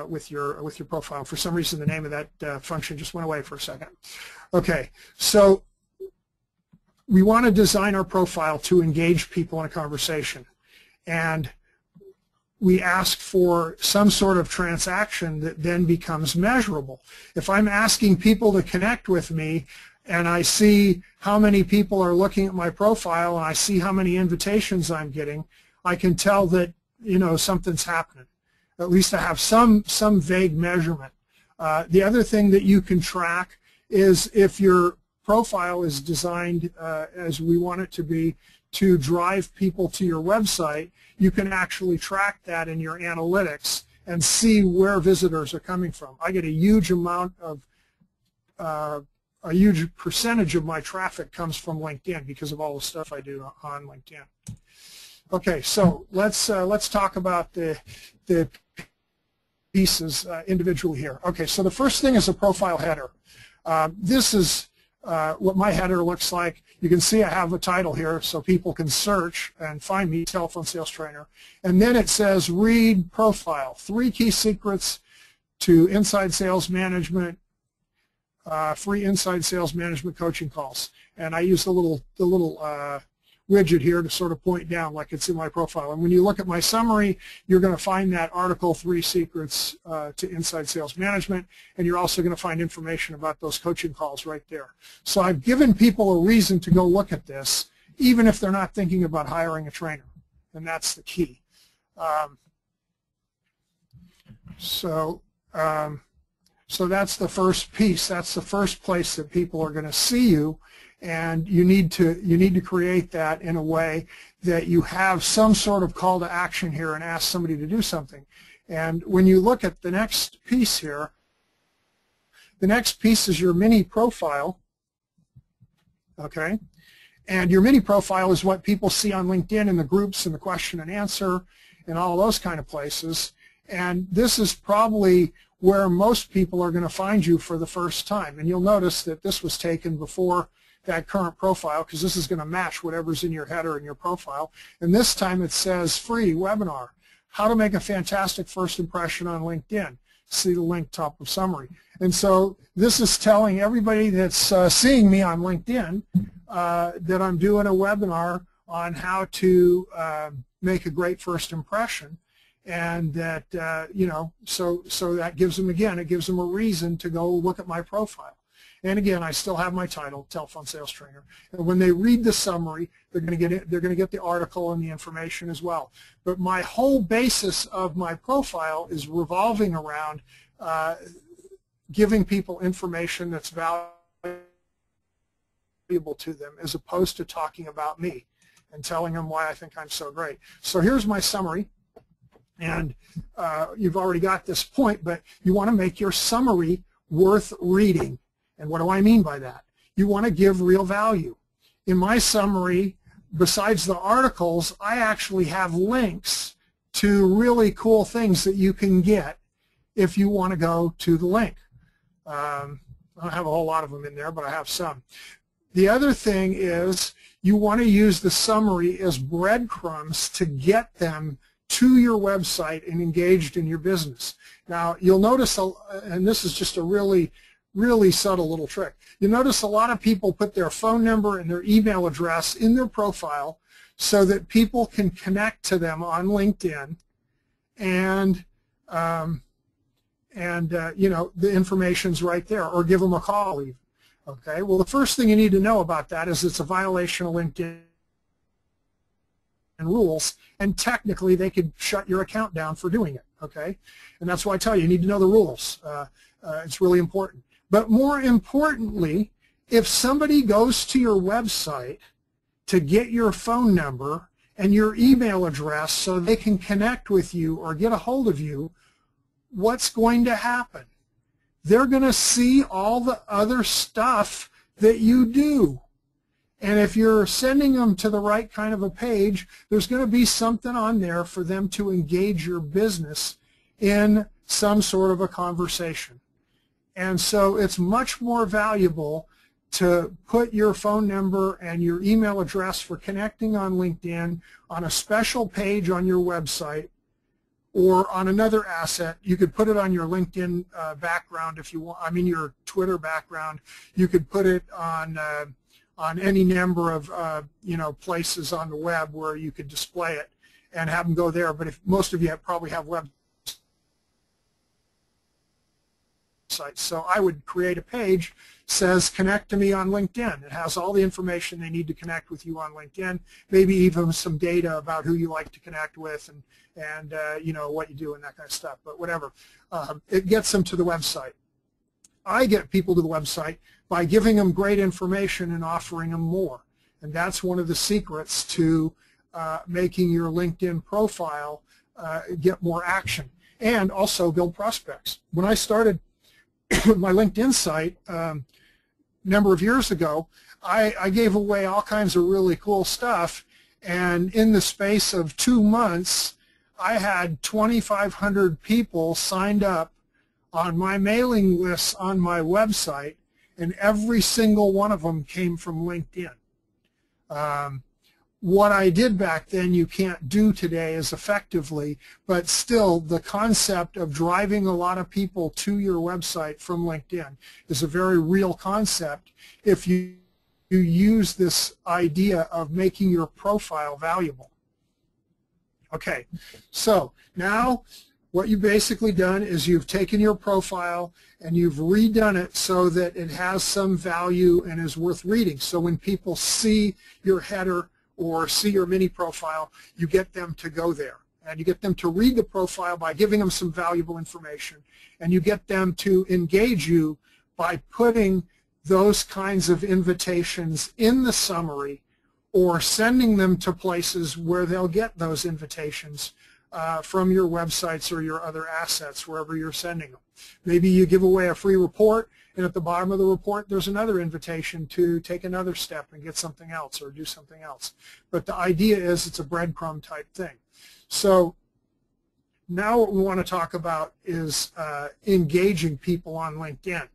with your profile. For some reason, the name of that function just went away for a second. Okay, so we want to design our profile to engage people in a conversation, and we ask for some sort of transaction that then becomes measurable. If I'm asking people to connect with me and I see how many people are looking at my profile and I see how many invitations I'm getting, I can tell that, you know, something's happening. At least I have some vague measurement. The other thing that you can track is if your profile is designed as we want it to be to drive people to your website, you can actually track that in your analytics and see where visitors are coming from. I get a huge amount of a huge percentage of my traffic comes from LinkedIn because of all the stuff I do on LinkedIn. Okay, so let's talk about the pieces individually here. Okay, so the first thing is a profile header. This is what my header looks like. You can see I have a title here so people can search and find me, telephone sales trainer. And then it says read profile, 3 key secrets to inside sales management, free inside sales management coaching calls. And I use the little widget here to sort of point down like it's in my profile. And when you look at my summary, you're going to find that article, 3 secrets to inside sales management, and you're also going to find information about those coaching calls right there. So I've given people a reason to go look at this, even if they're not thinking about hiring a trainer, and that's the key. So that's the first piece. That's the first place that people are going to see you. And you need to create that in a way that you have some sort of call to action here and ask somebody to do something. And when you look at the next piece here, the next piece is your mini profile, okay? And your mini profile is what people see on LinkedIn in the groups and the question and answer and all those kind of places. And this is probably where most people are going to find you for the first time. And you'll notice that this was taken before that current profile, because this is going to match whatever's in your header and your profile. And this time it says free webinar, how to make a fantastic first impression on LinkedIn. See the link top of summary. And so this is telling everybody that's seeing me on LinkedIn that I'm doing a webinar on how to make a great first impression. And that, so that gives them, again, it gives them a reason to go look at my profile. And again, I still have my title, Telephone Sales Trainer. And when they read the summary, they're going to get the article and the information as well. But my whole basis of my profile is revolving around giving people information that's valuable to them, as opposed to talking about me and telling them why I think I'm so great. So here's my summary. And you've already got this point, but you want to make your summary worth reading. And what do I mean by that? You want to give real value. In my summary, besides the articles, I actually have links to really cool things that you can get if you want to go to the link. I don't have a whole lot of them in there, but I have some. The other thing is you want to use the summary as breadcrumbs to get them to your website and engaged in your business. Now, you'll notice, and this is just a really subtle little trick, you notice a lot of people put their phone number and their email address in their profile so that people can connect to them on LinkedIn, and the information's right there, or give them a call even. Okay, well, the first thing you need to know about that is it's a violation of LinkedIn rules, and technically they could shut your account down for doing it. Okay, and that's why I tell you, you need to know the rules. It's really important. But more importantly, if somebody goes to your website to get your phone number and your email address so they can connect with you or get a hold of you, what's going to happen? They're going to see all the other stuff that you do. And if you're sending them to the right kind of a page, there's going to be something on there for them to engage your business in some sort of a conversation. And so it's much more valuable to put your phone number and your email address for connecting on LinkedIn on a special page on your website, or on another asset. You could put it on your LinkedIn background if you want, I mean your Twitter background. You could put it on any number of places on the web where you could display it and have them go there. But if most of you probably have websites, so I would create a page says connect to me on LinkedIn. It has all the information they need to connect with you on LinkedIn, maybe even some data about who you like to connect with and what you do and that kind of stuff, but whatever. It gets them to the website. I get people to the website by giving them great information and offering them more. And that's one of the secrets to making your LinkedIn profile get more action, and also build prospects. When I started my LinkedIn site a number of years ago, I gave away all kinds of really cool stuff, and in the space of 2 months I had 2,500 people signed up on my mailing list on my website, and every single one of them came from LinkedIn. What I did back then you can't do today as effectively, but still the concept of driving a lot of people to your website from LinkedIn is a very real concept if you use this idea of making your profile valuable. Okay, so now what you've basically done is you've taken your profile and you've redone it so that it has some value and is worth reading. So when people see your header or see your mini profile, you get them to go there. And you get them to read the profile by giving them some valuable information. And you get them to engage you by putting those kinds of invitations in the summary, or sending them to places where they'll get those invitations from your websites or your other assets, wherever you're sending them. Maybe you give away a free report, and at the bottom of the report there's another invitation to take another step and get something else or do something else. But the idea is it's a breadcrumb type thing. So now what we want to talk about is engaging people on LinkedIn.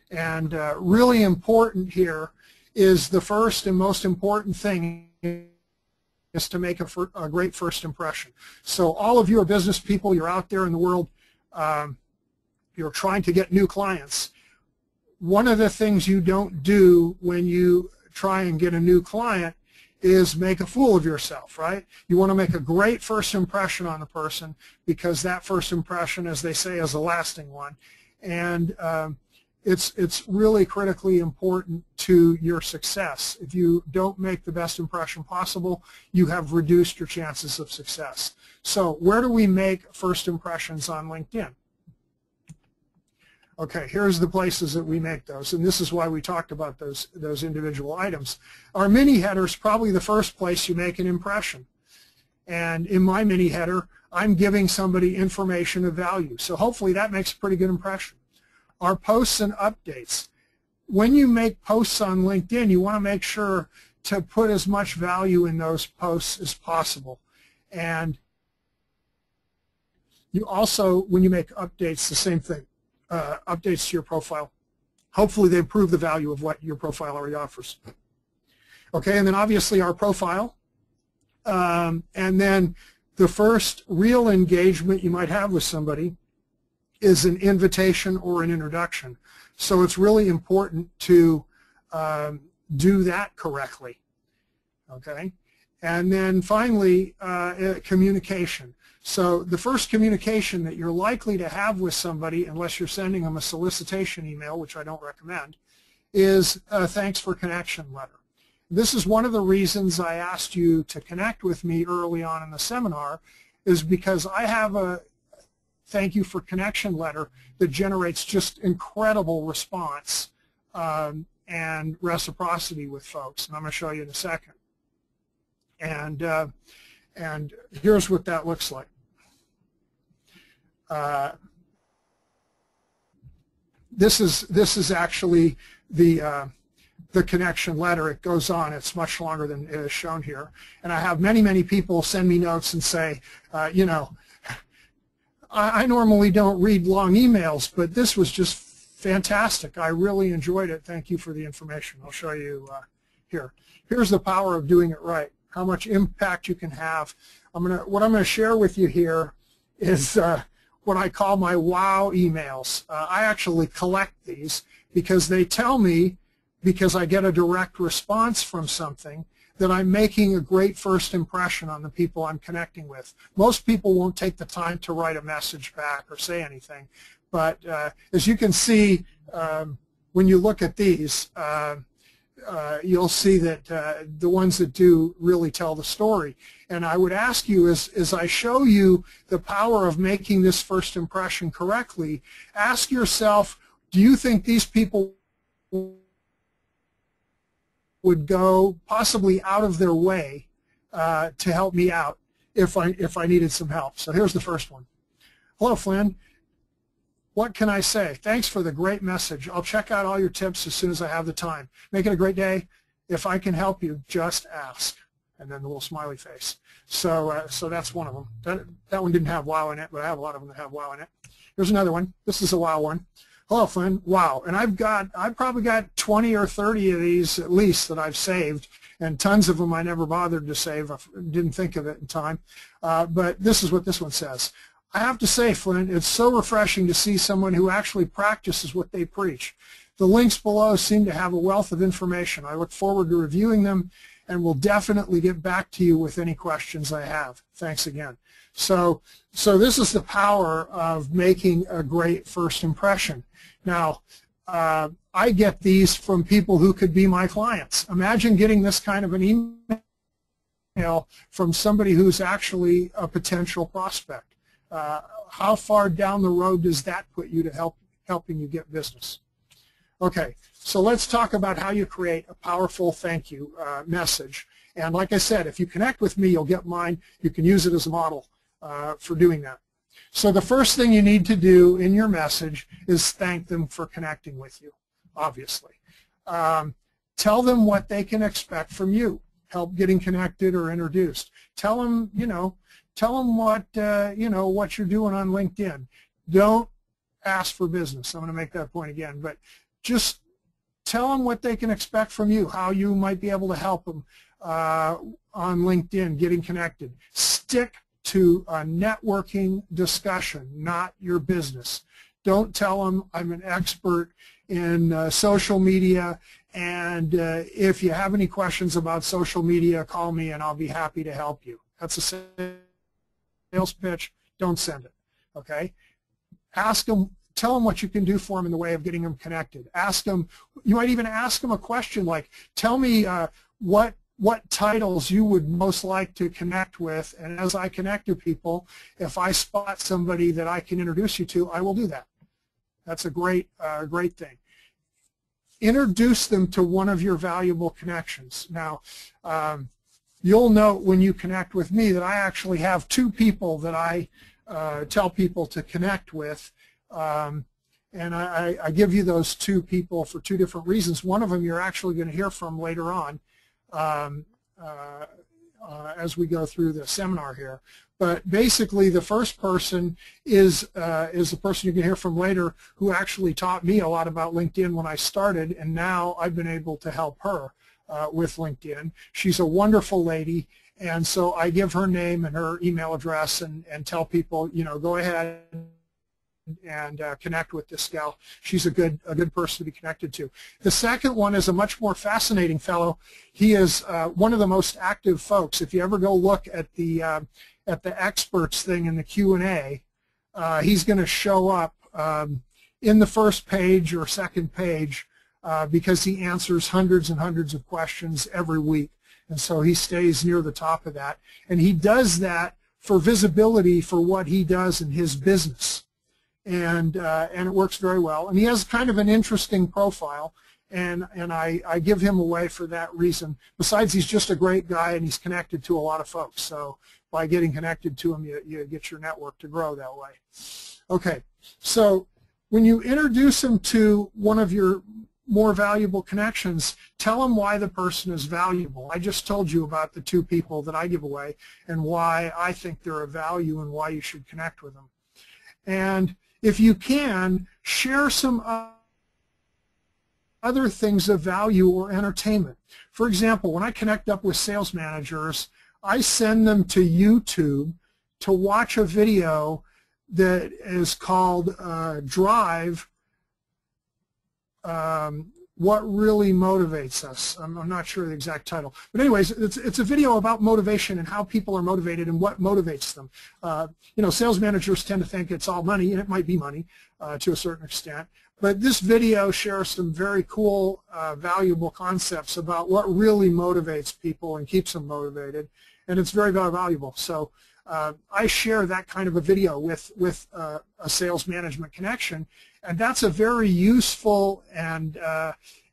And really important here is the first and most important thing is to make a great first impression. So all of you are business people, you're out there in the world, you're trying to get new clients. One of the things you don't do when you try and get a new client is make a fool of yourself, right? You want to make a great first impression on the person, because that first impression, as they say, is a lasting one. And it's really critically important to your success. If you don't make the best impression possible, you have reduced your chances of success. So where do we make first impressions on LinkedIn? Okay, here's the places that we make those, and this is why we talked about those individual items. Our mini header is probably the first place you make an impression. And in my mini header, I'm giving somebody information of value. So hopefully that makes a pretty good impression. Our posts and updates. When you make posts on LinkedIn, you want to make sure to put as much value in those posts as possible. And you also, when you make updates, the same thing. Updates to your profile. Hopefully they improve the value of what your profile already offers. Okay, and then obviously our profile. And then the first real engagement you might have with somebody is an invitation or an introduction. So it's really important to do that correctly. Okay, and then finally communication. So the first communication that you're likely to have with somebody, unless you're sending them a solicitation email, which I don't recommend, is a thanks for connection letter. This is one of the reasons I asked you to connect with me early on in the seminar, is because I have a thank you for connection letter that generates just incredible response and reciprocity with folks, and I'm going to show you in a second. And here's what that looks like. This is actually the connection letter. It goes on. It's much longer than it is shown here. And I have many people send me notes and say, you know, I normally don't read long emails, but this was just fantastic. I really enjoyed it. Thank you for the information. I'll show you here. Here's the power of doing it right, how much impact you can have. What I'm going to share with you here is what I call my wow emails. I actually collect these because they tell me, because I get a direct response from something, that I'm making a great first impression on the people I'm connecting with. Most people won't take the time to write a message back or say anything, but as you can see, when you look at these, you'll see that the ones that do really tell the story. And I would ask you, as I show you the power of making this first impression correctly, ask yourself, do you think these people would go possibly out of their way to help me out if I needed some help? So here's the first one. Hello, Flynn. What can I say? Thanks for the great message. I'll check out all your tips as soon as I have the time. Make it a great day. If I can help you, just ask. And then the little smiley face. So that's one of them. That one didn't have wow in it, but I have a lot of them that have wow in it. Here's another one. This is a wow one. Hello, Flynn. Wow. And I've probably got 20 or 30 of these at least that I've saved, and tons of them I never bothered to save. I didn't think of it in time. But this is what this one says. I have to say, Flynn, it's so refreshing to see someone who actually practices what they preach. The links below seem to have a wealth of information. I look forward to reviewing them and will definitely get back to you with any questions I have. Thanks again. So this is the power of making a great first impression. Now, I get these from people who could be my clients. Imagine getting this kind of an email from somebody who's actually a potential prospect. How far down the road does that put you to helping you get business? Okay, so let's talk about how you create a powerful thank you message. And like I said, if you connect with me, you'll get mine. You can use it as a model for doing that. So the first thing you need to do in your message is thank them for connecting with you, obviously. Tell them what they can expect from you, help getting connected or introduced. Tell them, you know, Tell them what, what you're doing on LinkedIn. Don't ask for business. I'm going to make that point again, but just tell them what they can expect from you, how you might be able to help them on LinkedIn, getting connected. Stick to a networking discussion, not your business. Don't tell them I'm an expert in social media, and if you have any questions about social media, call me and I'll be happy to help you. That's a sales pitch. Don't send it, okay? Ask them, tell them what you can do for them in the way of getting them connected. Ask them, you might even ask them a question like, tell me what titles you would most like to connect with, and as I connect to people, if I spot somebody that I can introduce you to, I will do that. That's a great thing. Introduce them to one of your valuable connections. Now, you'll note when you connect with me that I actually have two people that I tell people to connect with, and I give you those two people for two different reasons. One of them you're actually going to hear from later on as we go through the seminar here. But basically, the first person is the person you can hear from later, who actually taught me a lot about LinkedIn when I started, and now I've been able to help her with LinkedIn. She's a wonderful lady, and so I give her name and her email address and tell people, go ahead and connect with this gal. She's a good person to be connected to. The second one is a much more fascinating fellow. He is one of the most active folks. If you ever go look at the experts thing in the Q&A, he's going to show up in the first page or second page because he answers hundreds and hundreds of questions every week. And so he stays near the top of that. And he does that for visibility for what he does in his business. And it works very well. And he has kind of an interesting profile, and I give him away for that reason. Besides, he's just a great guy, and he's connected to a lot of folks. So by getting connected to him, you get your network to grow that way. Okay, so when you introduce him to one of your more valuable connections, tell them why the person is valuable. I just told you about the two people that I give away and why I think they're of value and why you should connect with them. And if you can, share some other things of value or entertainment. For example, when I connect up with sales managers, I send them to YouTube to watch a video that is called Drive, What Really Motivates Us. I'm not sure the exact title. But anyways, it's a video about motivation and how people are motivated and what motivates them. Sales managers tend to think it's all money, and it might be money to a certain extent. But this video shares some very cool, valuable concepts about what really motivates people and keeps them motivated. And it's very, very valuable. So I share that kind of a video with a sales management connection. And that's a very useful and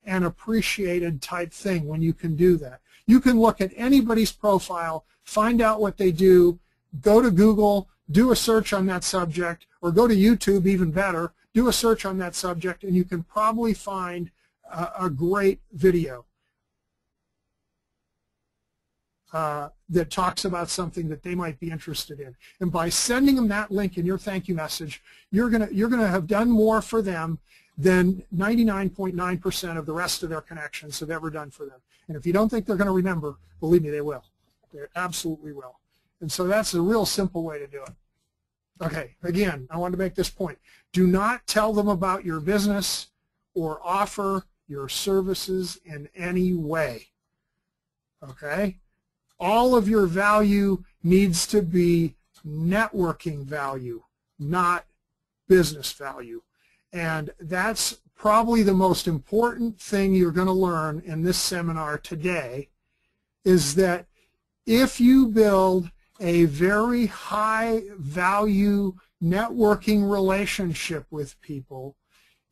appreciated type thing when you can do that. You can look at anybody's profile, find out what they do, go to Google, do a search on that subject, or go to YouTube, even better, do a search on that subject, and you can probably find a great video that talks about something that they might be interested in. And by sending them that link in your thank you message, you're gonna have done more for them than 99.9% of the rest of their connections have ever done for them. And if you don't think they're going to remember, believe me, they will. They absolutely will. And so that's a real simple way to do it. Okay, again, I want to make this point. Do not tell them about your business or offer your services in any way. Okay? All of your value needs to be networking value, not business value. And that's probably the most important thing you're going to learn in this seminar today, is that if you build a very high value networking relationship with people,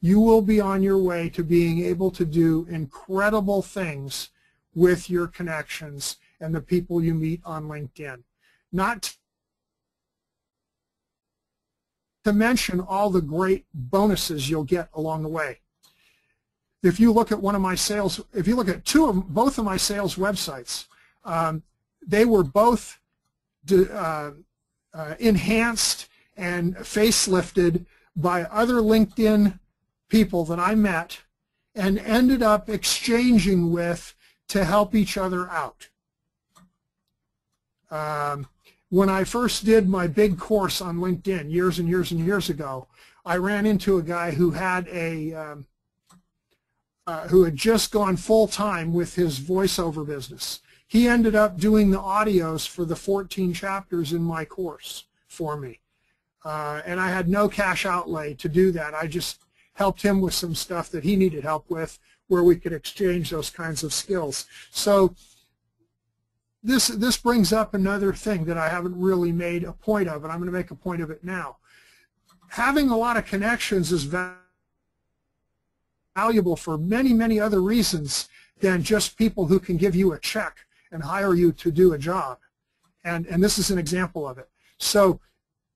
you will be on your way to being able to do incredible things with your connections and the people you meet on LinkedIn. Not to mention all the great bonuses you'll get along the way. If you look at one of my sales, if you look at both of my sales websites, they were both enhanced and facelifted by other LinkedIn people that I met and ended up exchanging with to help each other out. When I first did my big course on LinkedIn years and years and years ago, I ran into a guy who had who had just gone full-time with his voiceover business. He ended up doing the audios for the 14 chapters in my course for me. And I had no cash outlay to do that. I just helped him with some stuff that he needed help with where we could exchange those kinds of skills. So this brings up another thing that I haven't really made a point of, and I'm going to make a point of it now. Having a lot of connections is valuable for many, many other reasons than just people who can give you a check and hire you to do a job. And this is an example of it. So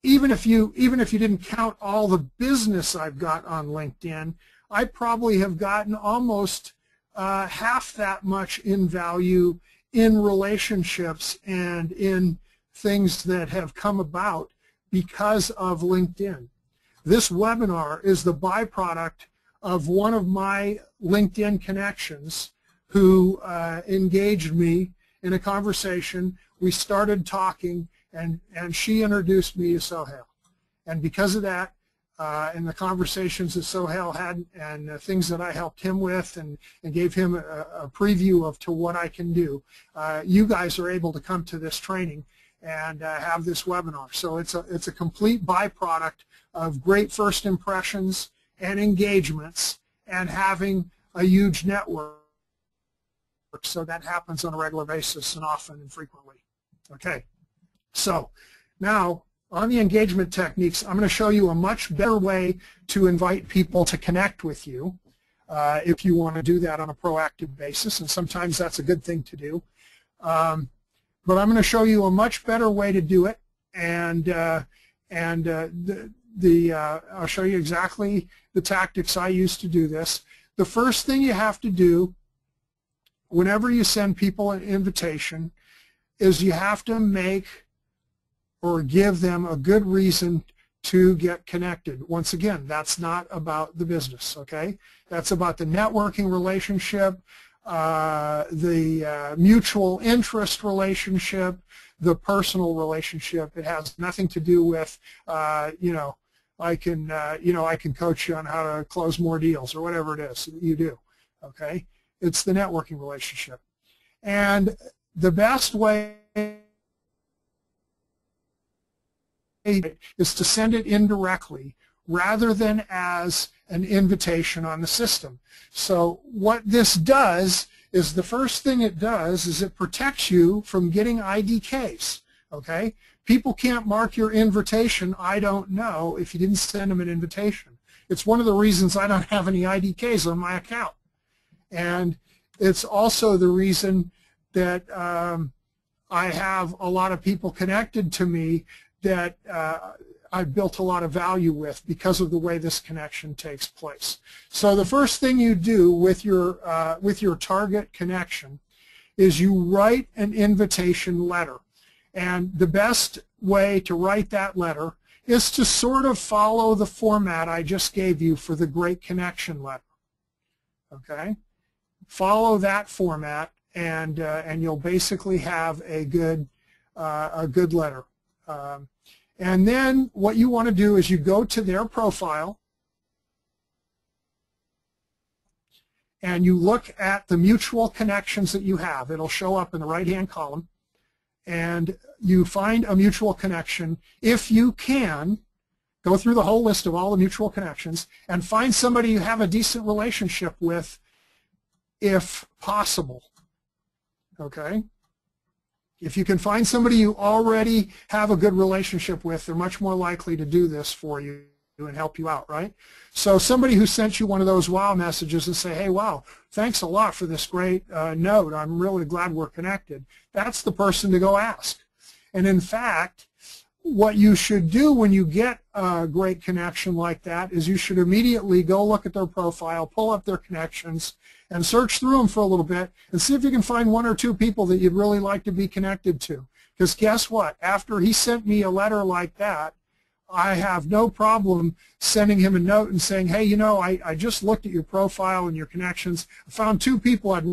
even if you didn't count all the business I've got on LinkedIn, I probably have gotten almost half that much in value in relationships and in things that have come about because of LinkedIn. This webinar is the byproduct of one of my LinkedIn connections who engaged me in a conversation. We started talking, and she introduced me to Sohail. And because of that, and the conversations that Sohail had and the things that I helped him with and gave him a preview of to what I can do, you guys are able to come to this training and have this webinar. So it's a complete byproduct of great first impressions and engagements and having a huge network. So that happens on a regular basis and often and frequently. Okay, so now on the engagement techniques, I'm going to show you a much better way to invite people to connect with you if you want to do that on a proactive basis, and sometimes that's a good thing to do. But I'm going to show you a much better way to do it, and I'll show you exactly the tactics I use to do this. The first thing you have to do whenever you send people an invitation is you have to make or give them a good reason to get connected. Once again, that's not about the business, okay? That's about the networking relationship, the mutual interest relationship, the personal relationship. It has nothing to do with, you know, I can coach you on how to close more deals or whatever it is that you do, okay? It's the networking relationship. And the best way is to send it indirectly rather than as an invitation on the system. So what this does is the first thing it does is it protects you from getting IDKs, okay? People can't mark your invitation, I don't know, if you didn't send them an invitation. It's one of the reasons I don't have any IDKs on my account. And it's also the reason that I have a lot of people connected to me that I've built a lot of value with because of the way this connection takes place. So the first thing you do with your target connection is you write an invitation letter. And the best way to write that letter is to sort of follow the format I just gave you for the Great Connection letter. Okay? Follow that format, and you'll basically have a good letter. And then what you want to do is you go to their profile and you look at the mutual connections that you have. It'll show up in the right-hand column. And you find a mutual connection. If you can, go through the whole list of all the mutual connections and find somebody you have a decent relationship with if possible. Okay? If you can find somebody you already have a good relationship with, they're much more likely to do this for you and help you out, right? So somebody who sent you one of those wow messages and say, hey, wow, thanks a lot for this great note. I'm really glad we're connected. That's the person to go ask. And in fact, what you should do when you get a great connection like that is you should immediately go look at their profile, pull up their connections, and search through them for a little bit and see if you can find one or two people that you'd really like to be connected to. Because guess what? After he sent me a letter like that, I have no problem sending him a note and saying, hey, you know, I just looked at your profile and your connections. I found 2 people I'd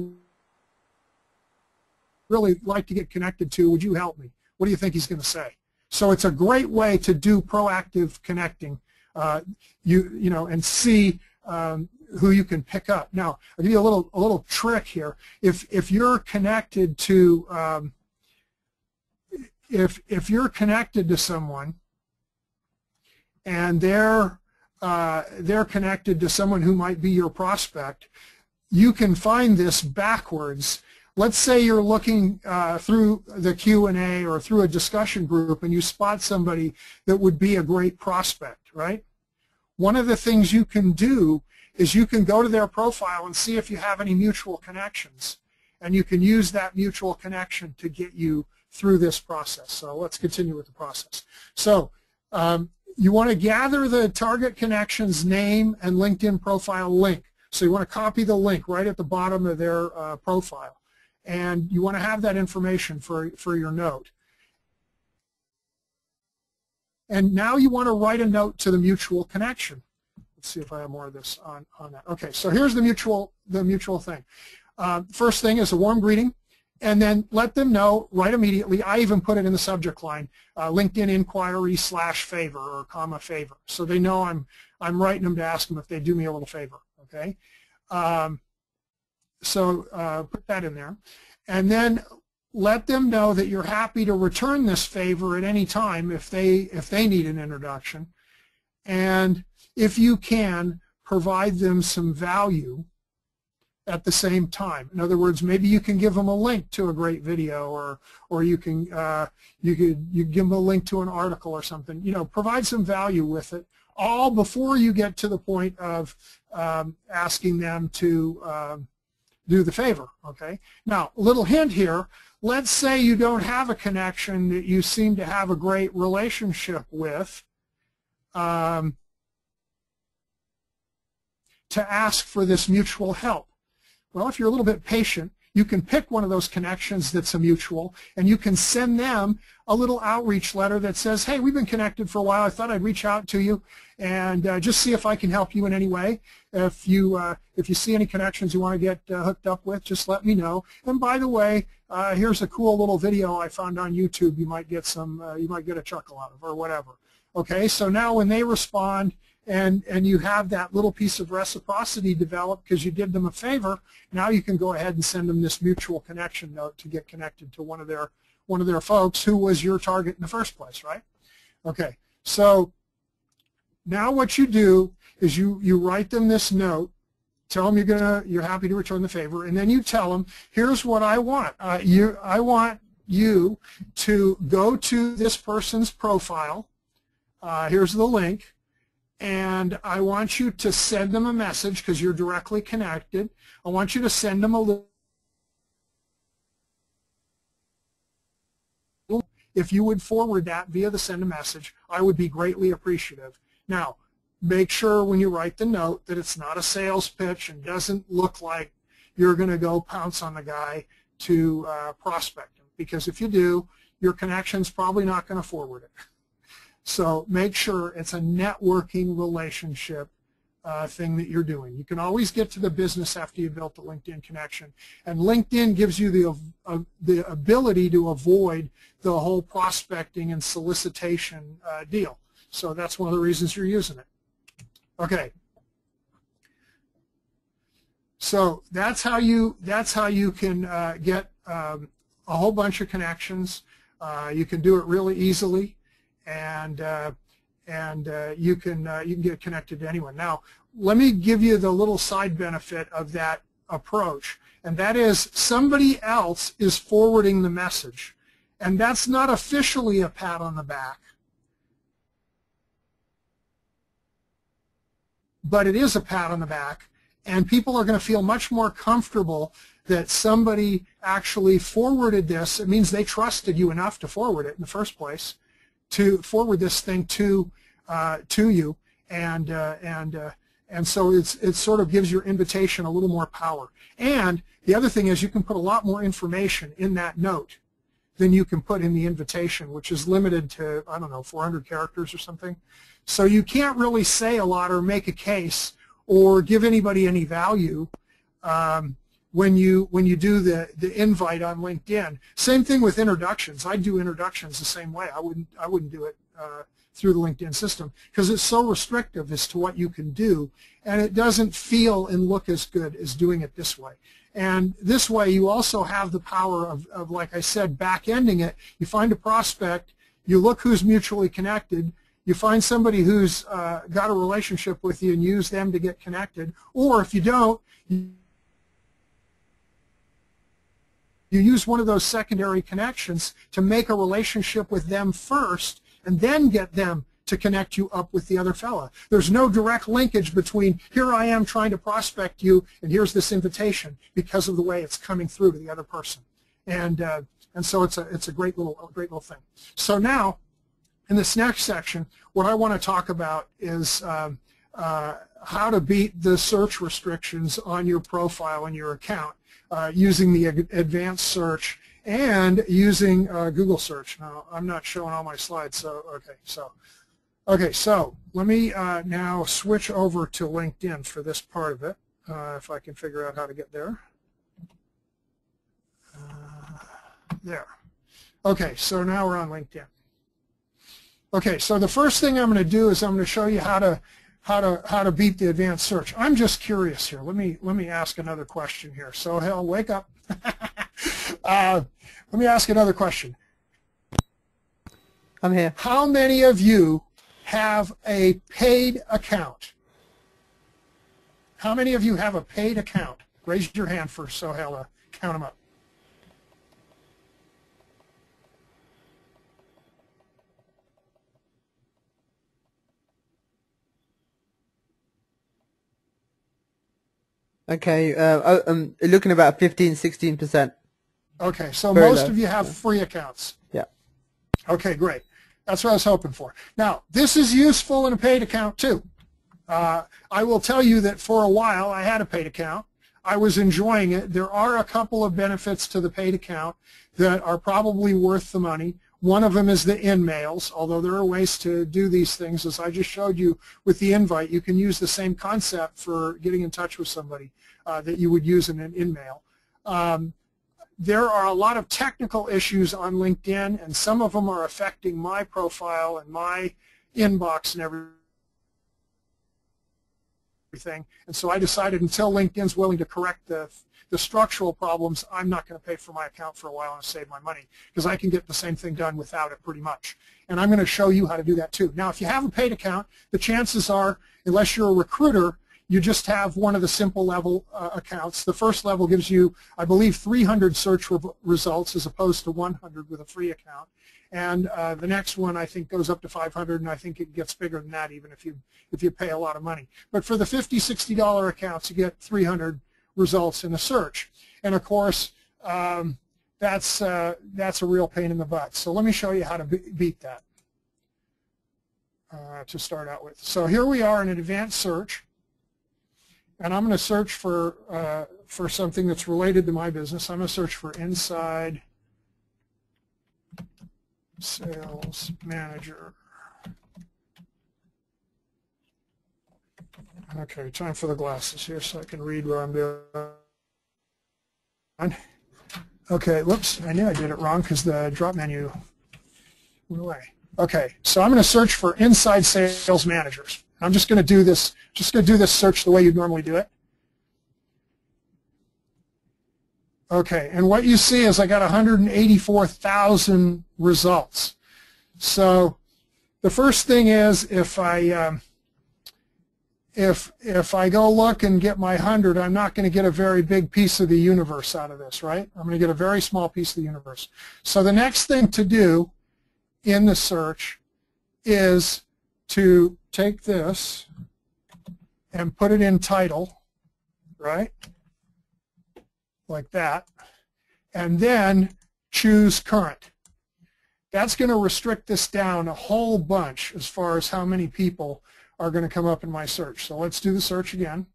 really like to get connected to. Would you help me? What do you think he's going to say? So it's a great way to do proactive connecting, you know, and see who you can pick up. Now, I'll give you a little trick here. If you're connected to if you're connected to someone and they're connected to someone who might be your prospect, you can find this backwards. Let's say you're looking through the Q&A or through a discussion group and you spot somebody that would be a great prospect, right? One of the things you can do is you can go to their profile and see if you have any mutual connections, and you can use that mutual connection to get you through this process. So let's continue with the process. So you want to gather the target connection's name and LinkedIn profile link. So you want to copy the link right at the bottom of their profile. And you want to have that information for your note. And now you want to write a note to the mutual connection. Let's see if I have more of this on that. Okay, so here's the mutual thing. First thing is a warm greeting, and then let them know right immediately. I even put it in the subject line, LinkedIn inquiry /favor or comma favor, so they know I'm writing them to ask them if they do me a little favor. Okay, so put that in there, and then let them know that you're happy to return this favor at any time if they need an introduction, and if you can, provide them some value at the same time. In other words, maybe you can give them a link to a great video, or you can you give them a link to an article or something. You know, provide some value with it, all before you get to the point of asking them to do the favor. Okay. Now, a little hint here. Let's say you don't have a connection that you seem to have a great relationship with. To ask for this mutual help. Well, if you're a little bit patient, you can pick one of those connections that's a mutual, and you can send them a little outreach letter that says, hey, we've been connected for a while. I thought I'd reach out to you and just see if I can help you in any way. If you see any connections you want to get hooked up with, just let me know. And by the way, here's a cool little video I found on YouTube. You might get a chuckle out of, or whatever. Okay, so now when they respond, and you have that little piece of reciprocity developed because you did them a favor, now you can go ahead and send them this mutual connection note to get connected to one of their folks who was your target in the first place, right? Okay, so now what you do is you write them this note, tell them you're happy to return the favor, and then you tell them, here's what I want. I want you to go to this person's profile. Here's the link. And I want you to send them a message because you're directly connected. I want you to send them a little. If you would forward that via the send a message, I would be greatly appreciative. Now, make sure when you write the note that it's not a sales pitch and doesn't look like you're going to go pounce on the guy to prospect him. Because if you do, your connection's probably not going to forward it. So make sure it's a networking relationship thing that you're doing. You can always get to the business after you've built the LinkedIn connection. And LinkedIn gives you the ability to avoid the whole prospecting and solicitation deal. So that's one of the reasons you're using it. Okay. So that's how you can get a whole bunch of connections. You can do it really easily. And you can get connected to anyone. Now, let me give you the little side benefit of that approach, and that is somebody else is forwarding the message, and that's not officially a pat on the back, but it is a pat on the back, and people are going to feel much more comfortable that somebody actually forwarded this. It means they trusted you enough to forward it in the first place, to forward this thing to you, and so it sort of gives your invitation a little more power. And the other thing is you can put a lot more information in that note than you can put in the invitation, which is limited to, I don't know, 400 characters or something. So you can't really say a lot or make a case or give anybody any value when you do the invite on LinkedIn. Same thing with introductions. I do introductions the same way. I wouldn't do it through the LinkedIn system because it's so restrictive as to what you can do, and it doesn't feel and look as good as doing it this way. And this way you also have the power of like I said, back-ending it. You find a prospect, you look who's mutually connected, you find somebody who's got a relationship with you and use them to get connected, or if you don't, you use one of those secondary connections to make a relationship with them first and then get them to connect you up with the other fella. There's no direct linkage between here I am trying to prospect you and here's this invitation because of the way it's coming through to the other person. And so it's a great little thing. So now in this next section, what I want to talk about is how to beat the search restrictions on your profile and your account using the advanced search and using Google search. Now, I'm not showing all my slides, so okay, so let me now switch over to LinkedIn for this part of it, if I can figure out how to get there. There. Okay, so now we're on LinkedIn. Okay, so the first thing I'm going to do is I'm going to show you how to beat the advanced search. I'm just curious here. Let me ask another question here. Sohail, wake up. Let me ask another question. I'm here. How many of you have a paid account? How many of you have a paid account? Raise your hand for Sohail. Count them up. Okay, I'm looking about 15–16%. Okay, so Very most low. of you have free accounts. Yeah. Okay, great. That's what I was hoping for. Now, this is useful in a paid account too. I will tell you that for a while I had a paid account. I was enjoying it. There are a couple of benefits to the paid account that are probably worth the money. One of them is the in-mails, although there are ways to do these things. As I just showed you with the invite, you can use the same concept for getting in touch with somebody that you would use in an in-mail. There are a lot of technical issues on LinkedIn, and some of them are affecting my profile and my inbox and everything. And so I decided until LinkedIn's willing to correct the structural problems, I'm not going to pay for my account for a while and save my money because I can get the same thing done without it pretty much. And I'm going to show you how to do that too. Now, if you have a paid account, the chances are, unless you're a recruiter, you just have one of the simple level accounts. The first level gives you, I believe, 300 search results as opposed to 100 with a free account. And the next one, I think, goes up to 500, and I think it gets bigger than that even if you pay a lot of money. But for the $50, $60 accounts, you get 300 results in a search. And of course, that's a real pain in the butt. So let me show you how to beat that to start out with. So here we are in an advanced search. And I'm going to search for something that's related to my business. I'm going to search for inside sales manager. Okay, time for the glasses here so I can read what I'm doing. Okay, whoops, I knew I did it wrong because the drop menu went away. Okay, so I'm going to search for inside sales managers. I'm just going to do this. Just going to do this search the way you'd normally do it. Okay, and what you see is I got 184,000 results. So the first thing is if I go look and get my 100, I'm not going to get a very big piece of the universe out of this, right? I'm going to get a very small piece of the universe. So the next thing to do in the search is to take this and put it in title, right, like that, and then choose current. That's going to restrict this down a whole bunch as far as how many people are going to come up in my search. So let's do the search again.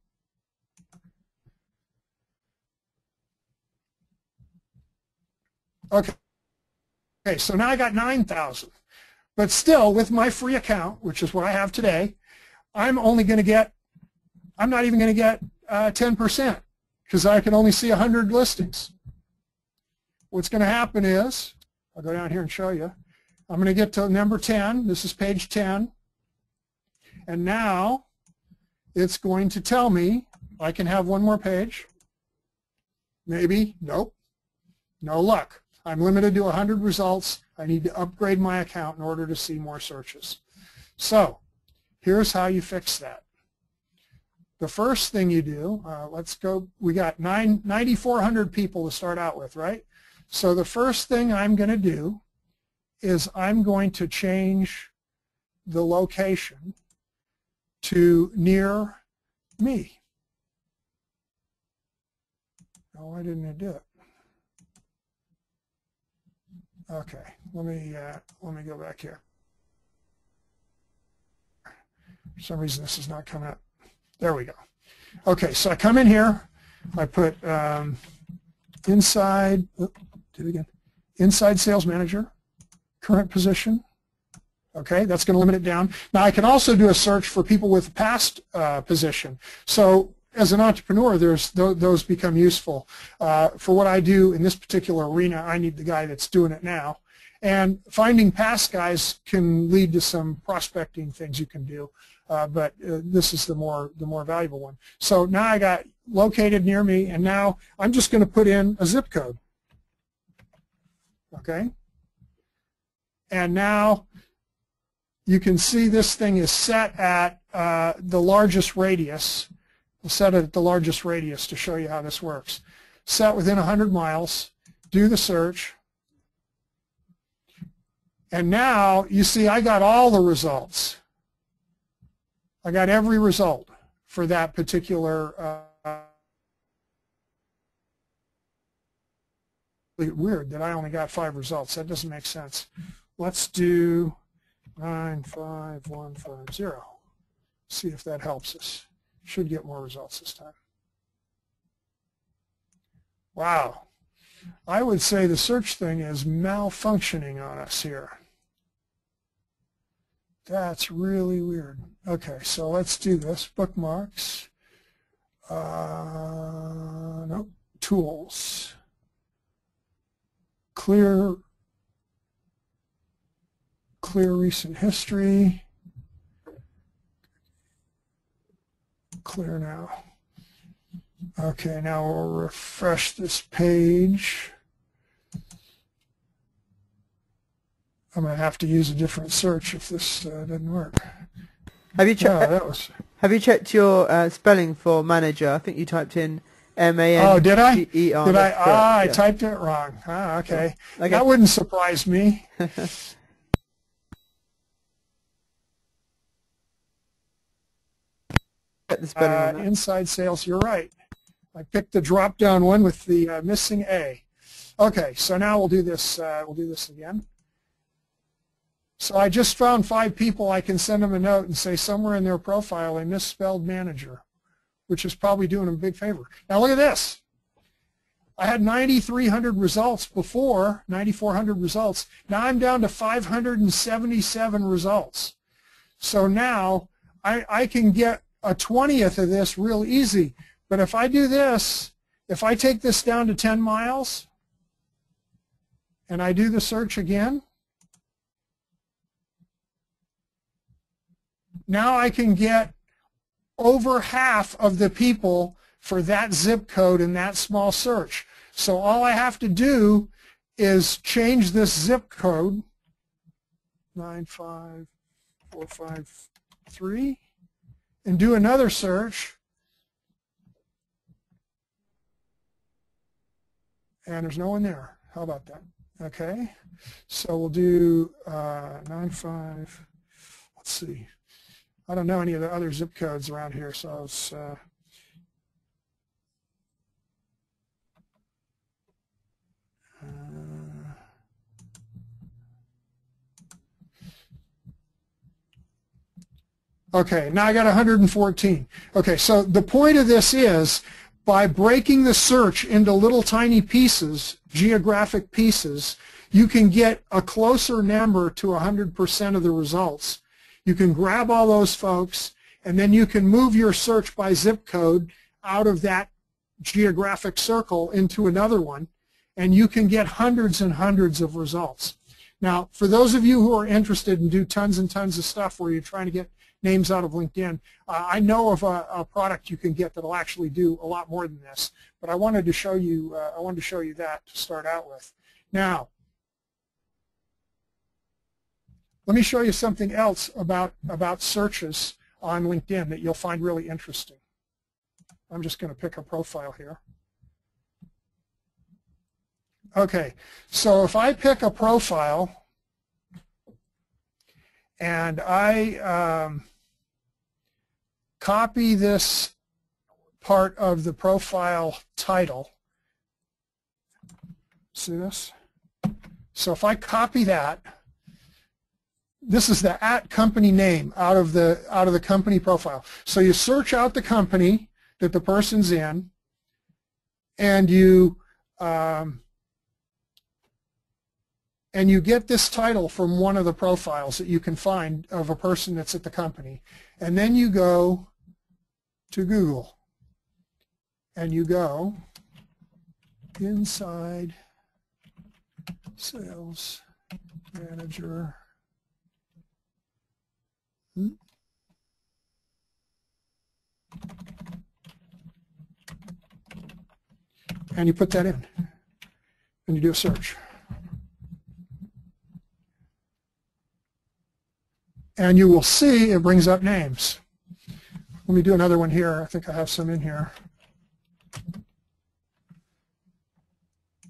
Okay. Okay, so now I got 9,000. But still, with my free account, which is what I have today, I'm not even going to get 10% because I can only see 100 listings. What's going to happen is, I'll go down here and show you. I'm going to get to number 10. This is page 10. And now it's going to tell me I can have one more page. Maybe. Nope. No luck. I'm limited to 100 results. I need to upgrade my account in order to see more searches. So here's how you fix that. The first thing you do, let's go, we got 9,400 people to start out with, right? So the first thing I'm going to do is I'm going to change the location to near me. Oh, why didn't it do it? Okay, let me go back here. For some reason this is not coming up. There we go. Okay, so I come in here, I put inside, do it again, inside sales manager, current position. Okay, that's going to limit it down. Now I can also do a search for people with past position. So as an entrepreneur, those become useful. For what I do in this particular arena, I need the guy that's doing it now. And finding past guys can lead to some prospecting things you can do. But this is the more valuable one. So now I got located near me, and now I'm just going to put in a zip code. Okay? And now you can see this thing is set at the largest radius. We'll set it at the largest radius to show you how this works. Set within 100 miles, do the search, and now you see I got all the results. I got every result for that particular weird that I only got 5 results. That doesn't make sense. Let's do 95150. See if that helps us. Should get more results this time. Wow. I would say the search thing is malfunctioning on us here. That's really weird. Okay, so let's do this. Bookmarks. Nope. Tools. Clear recent history. Clear now. Okay, now we'll refresh this page. I'm going to have to use a different search if this doesn't work. Have you checked your spelling for manager? I think you typed in M-A-N-G-E-R. Oh, did I? Did I? I I typed it wrong. Ah, okay. Okay. That wouldn't surprise me. The spelling on that. Inside sales, you're right. I picked the drop-down one with the missing A. Okay, so now we'll do this. We'll do this again. So I just found 5 people. I can send them a note and say somewhere in their profile they misspelled manager, which is probably doing them a big favor. Now look at this. I had 9,300 results before, 9,400 results. Now I'm down to 577 results. So now I can get a 20th of this real easy. But if I do this, if I take this down to 10 miles and I do the search again, now I can get over half of the people for that zip code in that small search. So all I have to do is change this zip code, 95453, and do another search. And there's no one there. How about that? Okay. So we'll do 95, let's see. I don't know any of the other zip codes around here, so it's okay, now I got 114. Okay, so the point of this is by breaking the search into little tiny pieces, geographic pieces, you can get a closer number to 100% of the results. You can grab all those folks, and then you can move your search by zip code out of that geographic circle into another one, and you can get hundreds and hundreds of results. Now, for those of you who are interested and do tons and tons of stuff where you're trying to get names out of LinkedIn, I know of a product you can get that'll actually do a lot more than this. But I wanted to show you. That to start out with. Now, let me show you something else about searches on LinkedIn that you'll find really interesting. I'm just going to pick a profile here. Okay, so if I pick a profile and I copy this part of the profile title, see this? So if I copy that, this is the @company name out of the company profile. So you search out the company that the person's in, and you get this title from one of the profiles that you can find of a person that's at the company. And then you go to Google, and you go inside sales manager. And you put that in, and you do a search. And you will see it brings up names. Let me do another one here. I think I have some in here.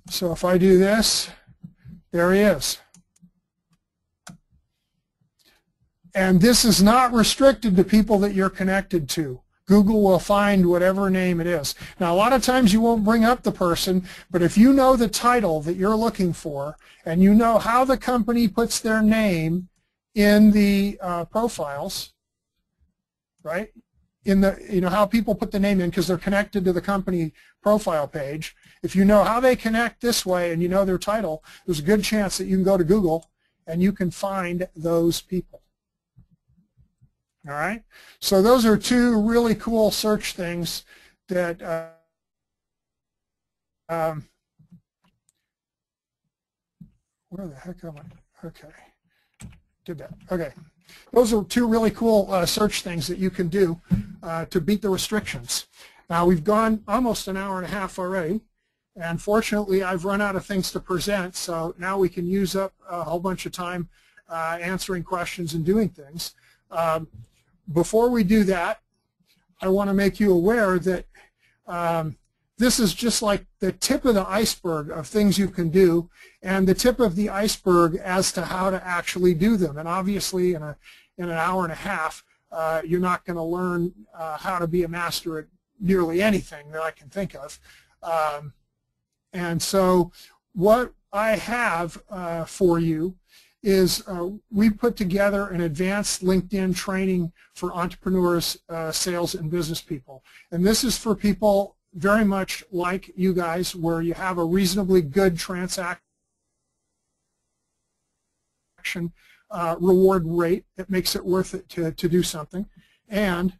So if I do this, there he is. And this is not restricted to people that you're connected to. Google will find whatever name it is. Now, a lot of times you won't bring up the person, but if you know the title that you're looking for, and you know how the company puts their name in the profiles, right? In the, you know how people put the name in because they're connected to the company profile page. If you know how they connect this way and you know their title, there's a good chance that you can go to Google and you can find those people. All right? So those are two really cool search things that where the heck am I? Okay. Did that. Okay. Those are two really cool search things that you can do to beat the restrictions. Now, we've gone almost an hour and a half already, and fortunately I've run out of things to present, so now we can use up a whole bunch of time answering questions and doing things. Before we do that, I want to make you aware that this is just like the tip of the iceberg of things you can do, and the tip of the iceberg as to how to actually do them. And obviously, in an hour and a half, you're not going to learn how to be a master at nearly anything that I can think of. And so what I have for you is we put together an advanced LinkedIn training for entrepreneurs, sales, and business people. And this is for people very much like you guys, where you have a reasonably good transaction reward rate that makes it worth it to do something. And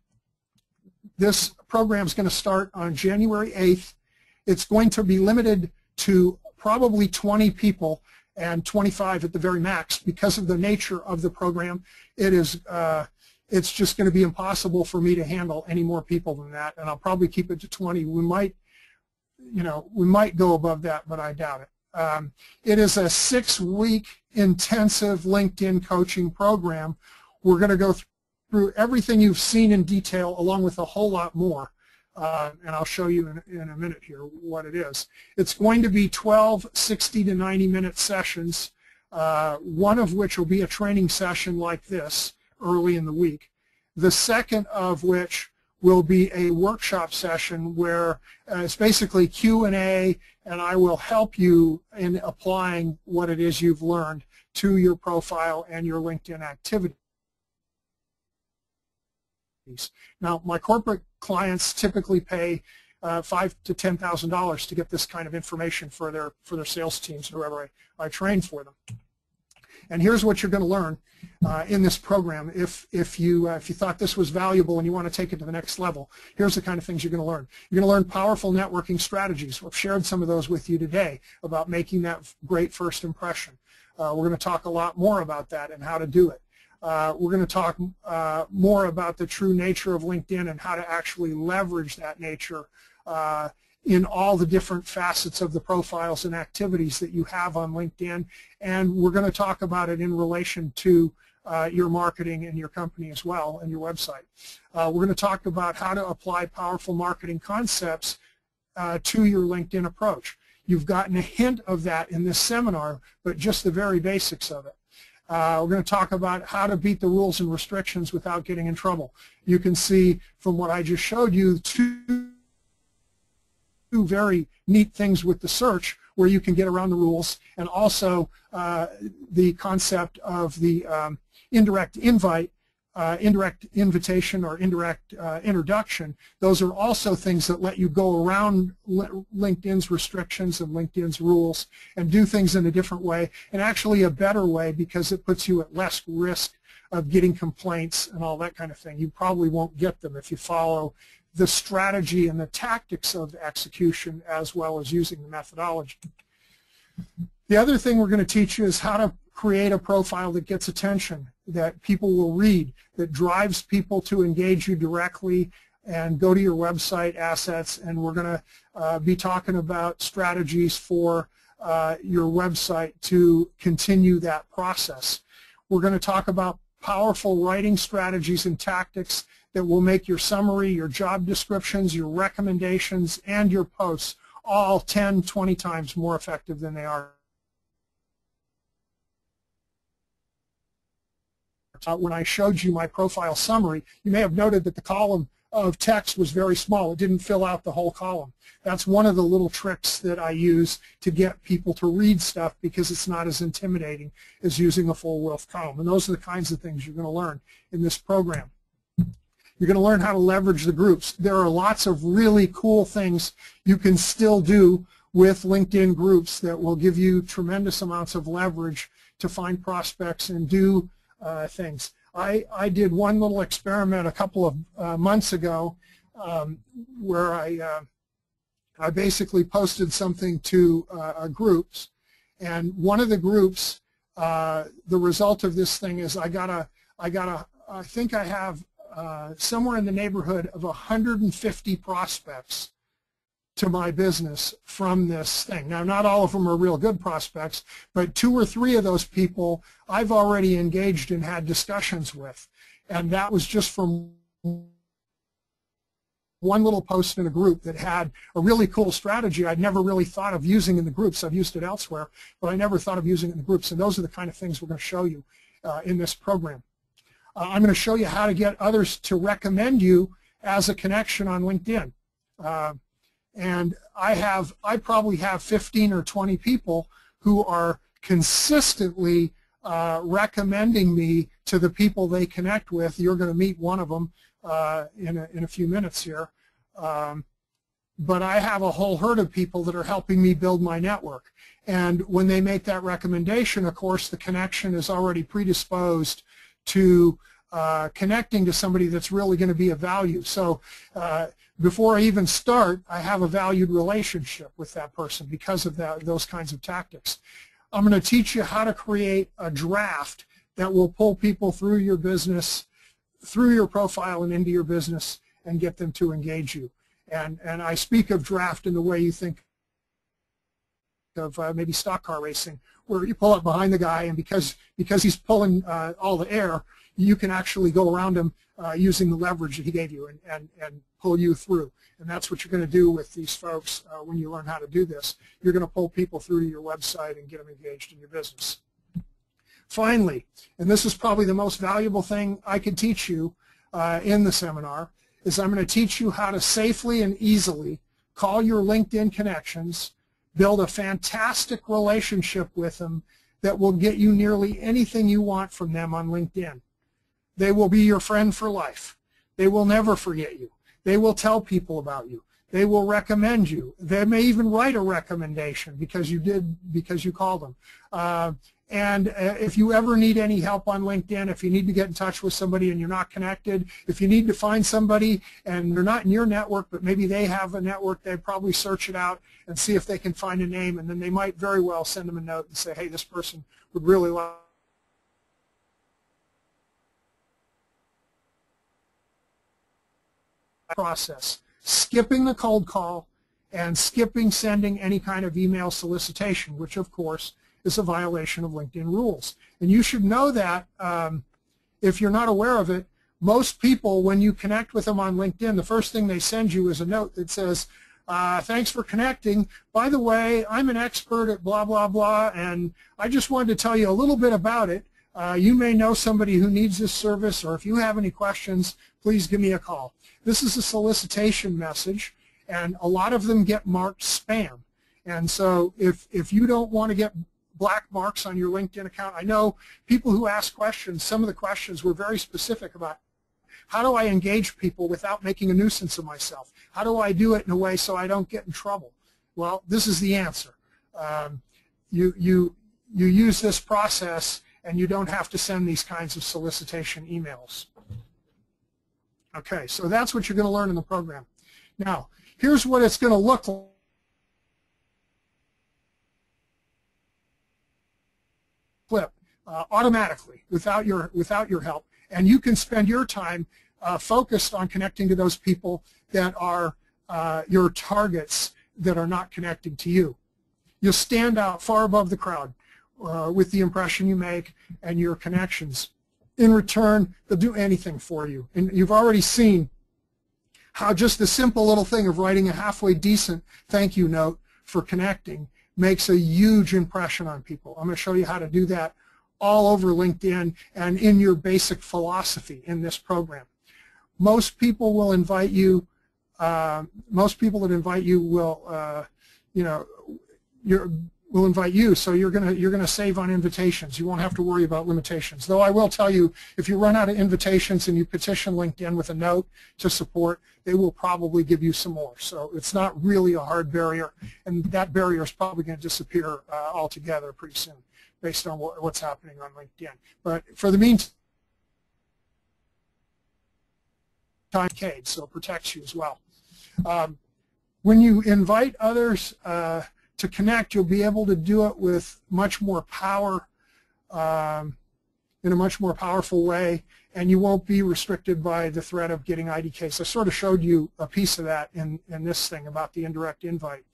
this program is going to start on January 8th. It's going to be limited to probably 20 people and 25 at the very max because of the nature of the program. It is it's just going to be impossible for me to handle any more people than that, and I'll probably keep it to 20. We might go above that, but I doubt it. It is a 6-week intensive LinkedIn coaching program. We're going to go through everything you've seen in detail, along with a whole lot more, and I'll show you in a minute here what it is. It's going to be 12 60 to 90-minute sessions, one of which will be a training session like this early in the week. The second of which will be a workshop session where it's basically Q&A, and I will help you in applying what it is you've learned to your profile and your LinkedIn activities. Now, my corporate clients typically pay $5,000 to $10,000 to get this kind of information for their sales teams, whoever I train for them. And here's what you're going to learn in this program. If you thought this was valuable and you want to take it to the next level, here's the kind of things you're going to learn. You're going to learn powerful networking strategies. I've shared some of those with you today about making that great first impression. We're going to talk a lot more about that and how to do it. We're going to talk more about the true nature of LinkedIn and how to actually leverage that nature in all the different facets of the profiles and activities that you have on LinkedIn. And we're going to talk about it in relation to your marketing and your company as well and your website. We're going to talk about how to apply powerful marketing concepts to your LinkedIn approach. You've gotten a hint of that in this seminar, but just the very basics of it. We're going to talk about how to beat the rules and restrictions without getting in trouble. You can see from what I just showed you two very neat things with the search where you can get around the rules, and also the concept of the indirect invite, indirect invitation, or indirect introduction. Those are also things that let you go around LinkedIn's restrictions and LinkedIn's rules and do things in a different way, and actually a better way, because it puts you at less risk of getting complaints and all that kind of thing. You probably won't get them if you follow the strategy and the tactics of execution as well as using the methodology. The other thing we're going to teach you is how to create a profile that gets attention, that people will read, that drives people to engage you directly and go to your website assets. And we're going to be talking about strategies for your website to continue that process. We're going to talk about powerful writing strategies and tactics that will make your summary, your job descriptions, your recommendations, and your posts all 10, 20 times more effective than they are. When I showed you my profile summary, you may have noted that the column of text was very small. It didn't fill out the whole column. That's one of the little tricks that I use to get people to read stuff, because it's not as intimidating as using a full-width column. And those are the kinds of things you're going to learn in this program. You're going to learn how to leverage the groups. There are lots of really cool things you can still do with LinkedIn groups that will give you tremendous amounts of leverage to find prospects and do things. I did one little experiment a couple of months ago where I basically posted something to groups, and one of the groups, the result of this thing is I think I have somewhere in the neighborhood of 150 prospects to my business from this thing. Now, not all of them are real good prospects, but 2 or 3 of those people I've already engaged and had discussions with. And that was just from one little post in a group that had a really cool strategy I'd never really thought of using in the groups. I've used it elsewhere, but I never thought of using it in the groups. And those are the kind of things we're going to show you in this program. I'm going to show you how to get others to recommend you as a connection on LinkedIn. And I probably have 15 or 20 people who are consistently recommending me to the people they connect with. You're going to meet one of them in a few minutes here. But I have a whole herd of people that are helping me build my network. And when they make that recommendation, of course, the connection is already predisposed to connecting to somebody that's really going to be of value. So before I even start, I have a valued relationship with that person because of those kinds of tactics. I'm going to teach you how to create a draft that will pull people through your business, through your profile and into your business, and get them to engage you. And I speak of draft in the way you think of maybe stock car racing, where you pull up behind the guy, and because he's pulling all the air, you can actually go around him using the leverage that he gave you and pull you through. And that's what you're going to do with these folks when you learn how to do this. You're going to pull people through to your website and get them engaged in your business. Finally, and this is probably the most valuable thing I could teach you in the seminar, is I'm going to teach you how to safely and easily call your LinkedIn connections, build a fantastic relationship with them that will get you nearly anything you want from them on LinkedIn. They will be your friend for life. They will never forget you. They will tell people about you. They will recommend you. They may even write a recommendation because you called them. And if you ever need any help on LinkedIn, if you need to get in touch with somebody and you're not connected, if you need to find somebody and they're not in your network, but maybe they have a network, they'd probably search it out and see if they can find a name, and then they might very well send them a note and say, hey, this person would really like process. Skipping the cold call and skipping sending any kind of email solicitation, which of course is a violation of LinkedIn rules. And you should know that if you're not aware of it. Most people, when you connect with them on LinkedIn, the first thing they send you is a note that says, thanks for connecting. By the way, I'm an expert at blah, blah, blah, and I just wanted to tell you a little bit about it. You may know somebody who needs this service, or if you have any questions, please give me a call. This is a solicitation message, and a lot of them get marked spam. And so if you don't want to get black marks on your LinkedIn account, I know people who ask questions, some of the questions were very specific about how do I engage people without making a nuisance of myself? How do I do it in a way so I don't get in trouble? Well, this is the answer. You use this process and you don't have to send these kinds of solicitation emails. Okay, so that's what you're going to learn in the program. Now, here's what it's going to look like. Flip automatically without your help, and you can spend your time focused on connecting to those people that are your targets that are not connecting to you. You'll stand out far above the crowd with the impression you make and your connections. In return, they'll do anything for you, and you've already seen how just the simple little thing of writing a halfway decent thank you note for connecting makes a huge impression on people. I'm going to show you how to do that all over LinkedIn and in your basic philosophy in this program. Most people will invite you. Most people that invite you will, will invite you. So you're gonna save on invitations. You won't have to worry about limitations. Though I will tell you, if you run out of invitations and you petition LinkedIn with a note to support, they will probably give you some more. So it's not really a hard barrier, and that barrier is probably going to disappear altogether pretty soon, based on what's happening on LinkedIn. But for the meantime, so it protects you as well. When you invite others to connect, you'll be able to do it with much more power, in a much more powerful way, and you won't be restricted by the threat of getting IDKs. I sort of showed you a piece of that in this thing about the indirect invite.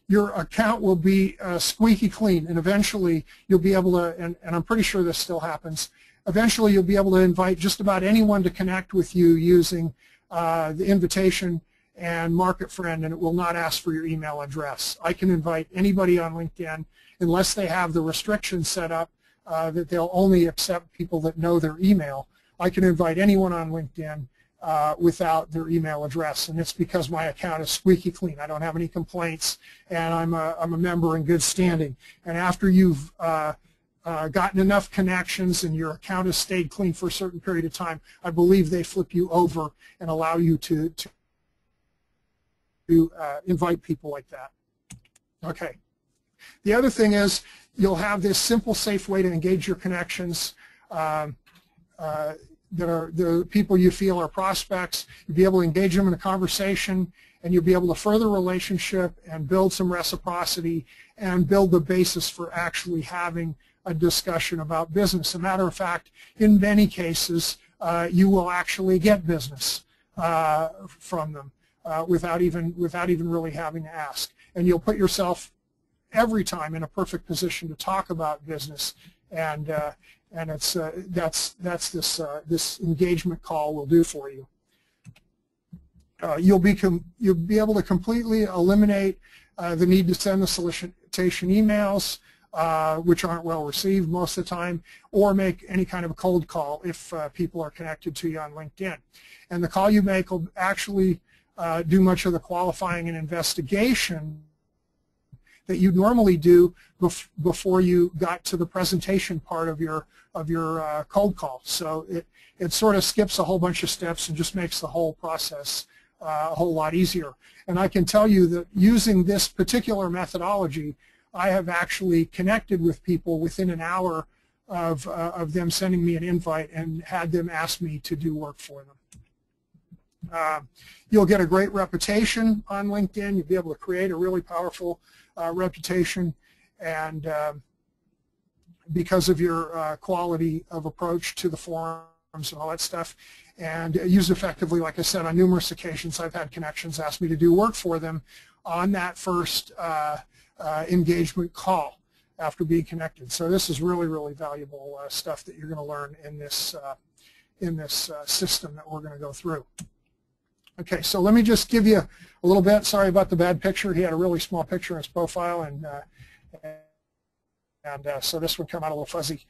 Your account will be squeaky clean, and eventually you'll be able to, and I'm pretty sure this still happens, eventually you'll be able to invite just about anyone to connect with you using the invitation and mark it friend, and it will not ask for your email address. I can invite anybody on LinkedIn unless they have the restrictions set up that they'll only accept people that know their email. I can invite anyone on LinkedIn without their email address, and it's because my account is squeaky clean. I don't have any complaints, and I'm a member in good standing. And after you've gotten enough connections and your account has stayed clean for a certain period of time, I believe they flip you over and allow you to invite people like that. Okay. The other thing is you'll have this simple, safe way to engage your connections that are the people you feel are prospects. You'll be able to engage them in a conversation, and you'll be able to further relationship and build some reciprocity and build the basis for actually having a discussion about business. As a matter of fact, in many cases, you will actually get business from them without even really having to ask. And you'll put yourself every time in a perfect position to talk about business, and it's that's this engagement call will do for you. You'll be able to completely eliminate the need to send the solicitation emails, which aren't well received most of the time, or make any kind of a cold call if people are connected to you on LinkedIn. And the call you make will actually do much of the qualifying and investigation that you normally do before you got to the presentation part of your cold call. So it sort of skips a whole bunch of steps and just makes the whole process a whole lot easier. And I can tell you that using this particular methodology, I have actually connected with people within an hour of them sending me an invite and had them ask me to do work for them. You'll get a great reputation on LinkedIn. You'll be able to create a really powerful reputation, and because of your quality of approach to the forums and all that stuff, and used effectively, like I said, on numerous occasions I've had connections ask me to do work for them on that first engagement call after being connected. So this is really, really valuable stuff that you're going to learn in this system that we're going to go through. Okay, so let me just give you a little bit. Sorry about the bad picture. He had a really small picture in his profile, and so this would come out a little fuzzy.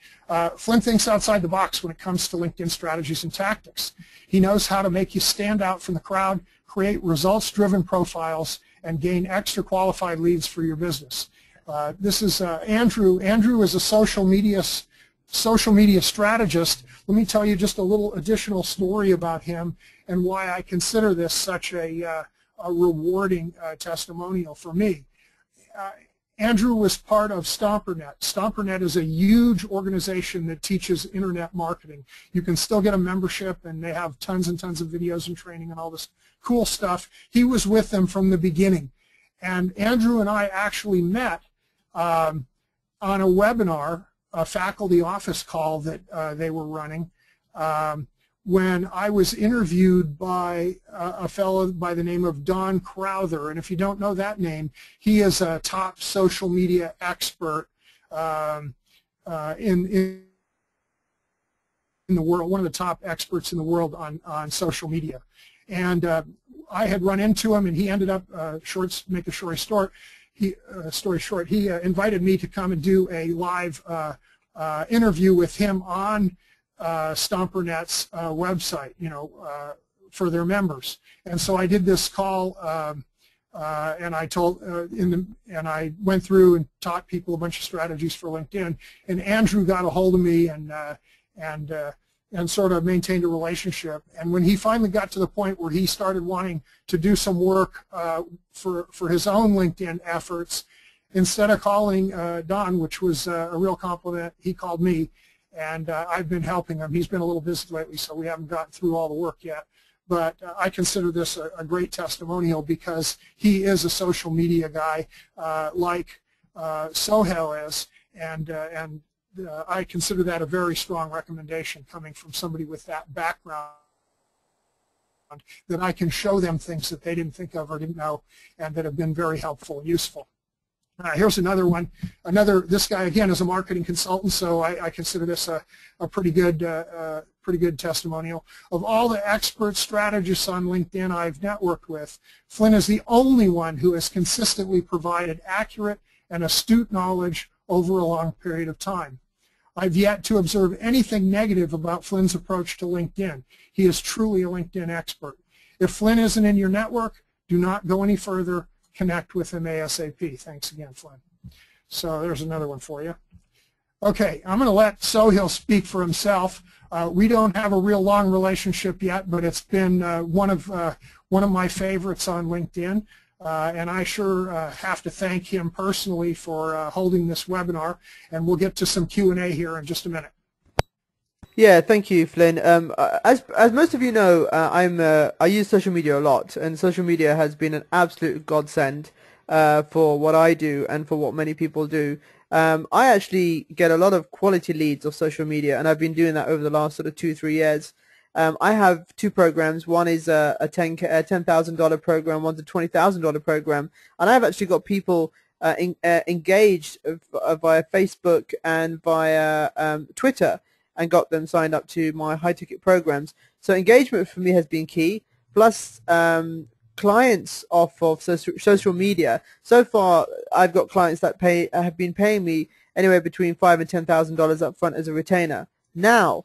Flynn thinks outside the box when it comes to LinkedIn strategies and tactics. He knows how to make you stand out from the crowd, create results-driven profiles, and gain extra qualified leads for your business. This is Andrew. Andrew is a social media strategist. Let me tell you just a little additional story about him and why I consider this such a rewarding testimonial for me. Andrew was part of StomperNet. StomperNet is a huge organization that teaches internet marketing. You can still get a membership, and they have tons and tons of videos and training and all this cool stuff. He was with them from the beginning. And Andrew and I actually met on a webinar, a faculty office call that they were running, when I was interviewed by a fellow by the name of Don Crowther. And if you don't know that name, he is a top social media expert in the world, one of the top experts in the world on social media. And I had run into him, and he ended up, make the story short, he invited me to come and do a live interview with him on StomperNet's website, for their members. And so I did this call, and I told, and I went through and taught people a bunch of strategies for LinkedIn. And Andrew got a hold of me and sort of maintained a relationship. And when he finally got to the point where he started wanting to do some work for his own LinkedIn efforts, instead of calling Don, which was a real compliment, he called me. And I've been helping him. He's been a little busy lately, so we haven't gotten through all the work yet. But I consider this a great testimonial because he is a social media guy like Sohail is, and I consider that a very strong recommendation coming from somebody with that background, that I can show them things that they didn't think of or didn't know, and that have been very helpful and useful. Here's another one. This guy again is a marketing consultant, so I consider this a pretty good testimonial. Of all the expert strategists on LinkedIn I've networked with, Flynn is the only one who has consistently provided accurate and astute knowledge over a long period of time. I've yet to observe anything negative about Flynn's approach to LinkedIn. He is truly a LinkedIn expert. If Flynn isn't in your network, do not go any further. Connect with him ASAP. Thanks again, Flynn. So there's another one for you. Okay, I'm going to let Sohail speak for himself. We don't have a real long relationship yet, but it's been one of my favorites on LinkedIn, and I sure have to thank him personally for holding this webinar. And we'll get to some Q&A here in just a minute. Yeah, thank you, Flynn. As most of you know, I use social media a lot, and social media has been an absolute godsend for what I do and for what many people do. I actually get a lot of quality leads off social media, and I've been doing that over the last sort of 2-3 years. I have two programs. One is a $10,000 program. One's a $20,000 program, and I've actually got people engaged via Facebook and via Twitter, and got them signed up to my high-ticket programs. So engagement for me has been key, plus clients off of social media. So far, I've got clients that have been paying me anywhere between $5,000 and $10,000 up front as a retainer. Now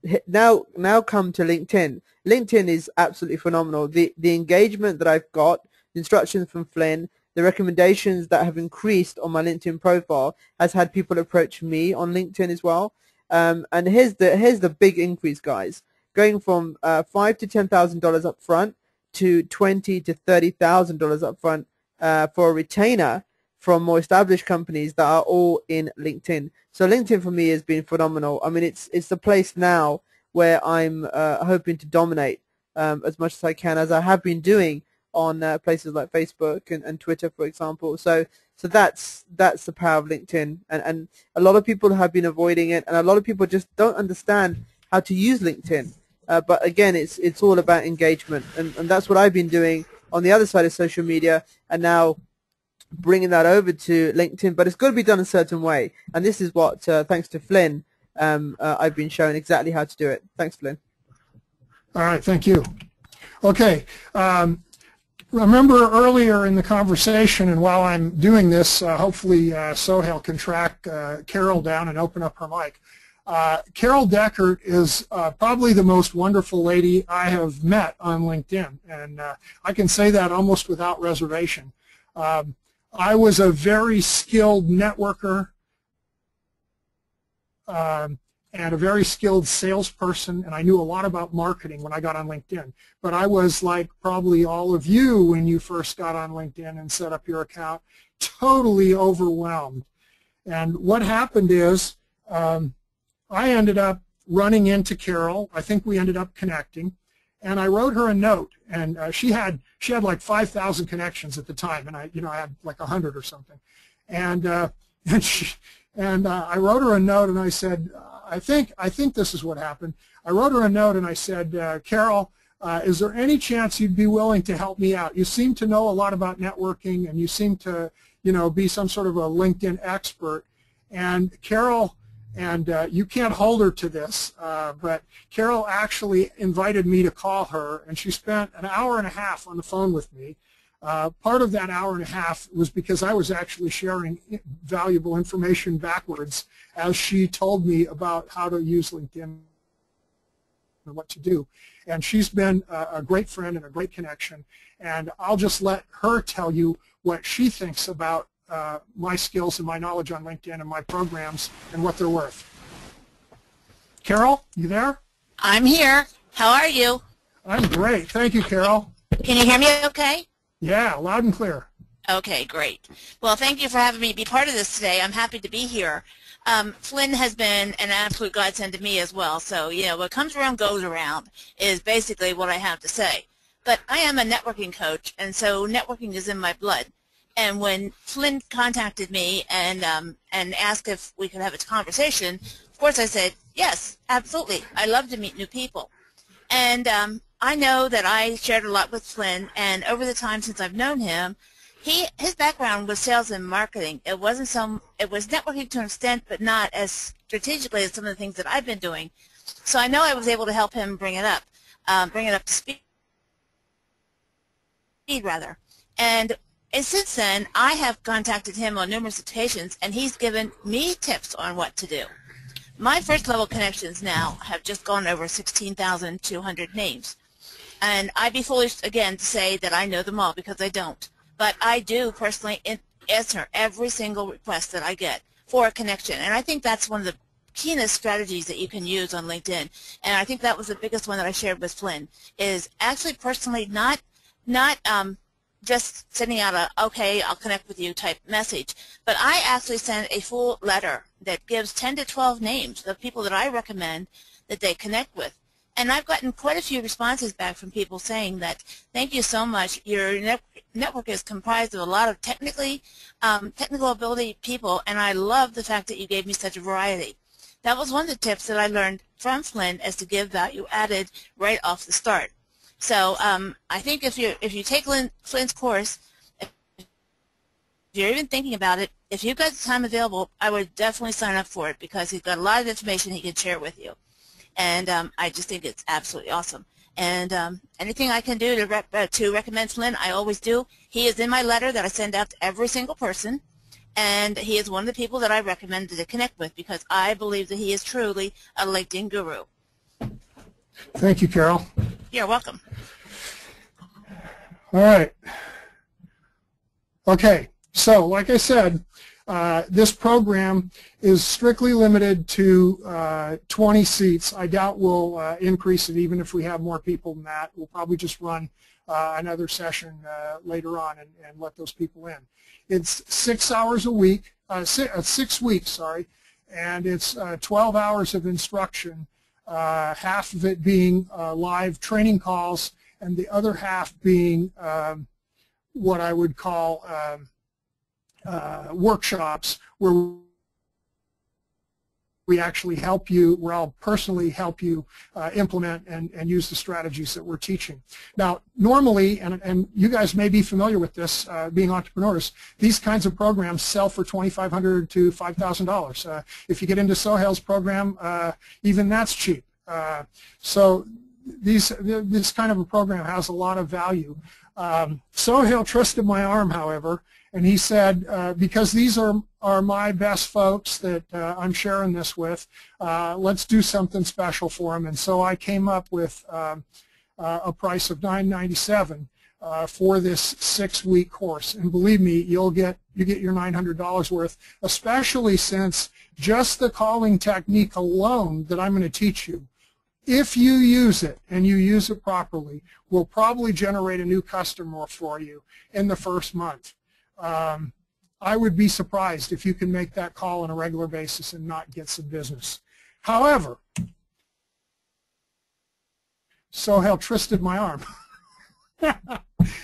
come to LinkedIn. LinkedIn is absolutely phenomenal. The engagement that I've got, the instructions from Flynn, the recommendations that have increased on my LinkedIn profile has had people approach me on LinkedIn as well. And here's the big increase, guys. Going from $5,000 to $10,000 up front to $20,000 to $30,000 upfront for a retainer from more established companies that are all in LinkedIn. So LinkedIn for me has been phenomenal. I mean, it's the place now where I'm hoping to dominate as much as I can, as I have been doing on places like Facebook and Twitter, for example. So that's the power of LinkedIn, and a lot of people have been avoiding it, and a lot of people just don't understand how to use LinkedIn. But again, it's all about engagement, and that's what I've been doing on the other side of social media, and now bringing that over to LinkedIn. But it's got to be done a certain way, and this is what, thanks to Flynn, I've been shown exactly how to do it. Thanks, Flynn. All right, thank you. Okay. Remember earlier in the conversation, and while I'm doing this, hopefully Sohail can track Carol down and open up her mic. Carol Deckert is probably the most wonderful lady I have met on LinkedIn, and I can say that almost without reservation. I was a very skilled networker and a very skilled salesperson, and I knew a lot about marketing when I got on LinkedIn. But I was like probably all of you when you first got on LinkedIn and set up your account, totally overwhelmed. And what happened is I ended up running into Carol. I think we ended up connecting, and I wrote her a note. And she had like 5,000 connections at the time, and I had like 100 or something. And I wrote her a note, and I said, I think this is what happened. I wrote her a note, and I said, Carol, is there any chance you'd be willing to help me out? You seem to know a lot about networking, and you seem to, be some sort of a LinkedIn expert. And Carol, and you can't hold her to this, but Carol actually invited me to call her, and she spent an hour and a half on the phone with me. Part of that hour and a half was because I was actually sharing valuable information backwards as she told me about how to use LinkedIn and what to do. And she's been a great friend and a great connection. And I'll just let her tell you what she thinks about my skills and my knowledge on LinkedIn and my programs and what they're worth. Carol, you there? I'm here. How are you? I'm great. Thank you, Carol. Can you hear me okay? Yeah, loud and clear. Okay, great. Well, thank you for having me be part of this today. I'm happy to be here. Flynn has been an absolute godsend to me as well. So, what comes around goes around is basically what I have to say. But I am a networking coach, and so networking is in my blood. And when Flynn contacted me and asked if we could have a conversation, of course I said, yes, absolutely. I love to meet new people. And I know that I shared a lot with Flynn, and over the time since I've known him, his background was sales and marketing. It was networking to an extent, but not as strategically as some of the things that I've been doing. So I know I was able to help him bring it up to speed rather. And since then, I have contacted him on numerous occasions, and he's given me tips on what to do. My first level connections now have just gone over 16,200 names. And I'd be foolish, again, to say that I know them all, because I don't. But I do personally answer every single request that I get for a connection. And I think that's one of the keenest strategies that you can use on LinkedIn. And I think that was the biggest one that I shared with Flynn, is actually personally not just sending out a, okay, I'll connect with you type message, but I actually send a full letter that gives 10 to 12 names of people that I recommend that they connect with. And I've gotten quite a few responses back from people saying that, thank you so much, your network is comprised of a lot of technical ability people, and I love the fact that you gave me such a variety. That was one of the tips that I learned from Flynn, as to give value added right off the start. So I think if you take Flynn's course, if you're even thinking about it, if you've got the time available, I would definitely sign up for it, because he's got a lot of information he can share with you. And I just think it's absolutely awesome. And anything I can do to recommend Flynn, I always do. He is in my letter that I send out to every single person, and he is one of the people that I recommend to connect with, because I believe that he is truly a LinkedIn guru. Thank you, Carol. You're welcome. All right. Okay, so like I said, this program is strictly limited to 20 seats. I doubt we'll increase it even if we have more people than that. We'll probably just run another session later on and let those people in. It's 6 hours a week, 6 weeks, sorry, and it's 12 hours of instruction, half of it being live training calls and the other half being what I would call workshops where we actually help you, where I'll personally help you implement and use the strategies that we're teaching. Now, normally, and you guys may be familiar with this, being entrepreneurs, these kinds of programs sell for $2,500 to $5,000. If you get into Sohail's program, even that's cheap. So this kind of a program has a lot of value. Sohail twisted my arm, however, and he said, because these are my best folks that I'm sharing this with, let's do something special for them. And so I came up with a price of $997 for this 6-week course. And believe me, you get your $900 worth, especially since just the calling technique alone that I'm going to teach you, if you use it and you use it properly, will probably generate a new customer for you in the first month. I would be surprised if you can make that call on a regular basis and not get some business. However, Sohail twisted my arm.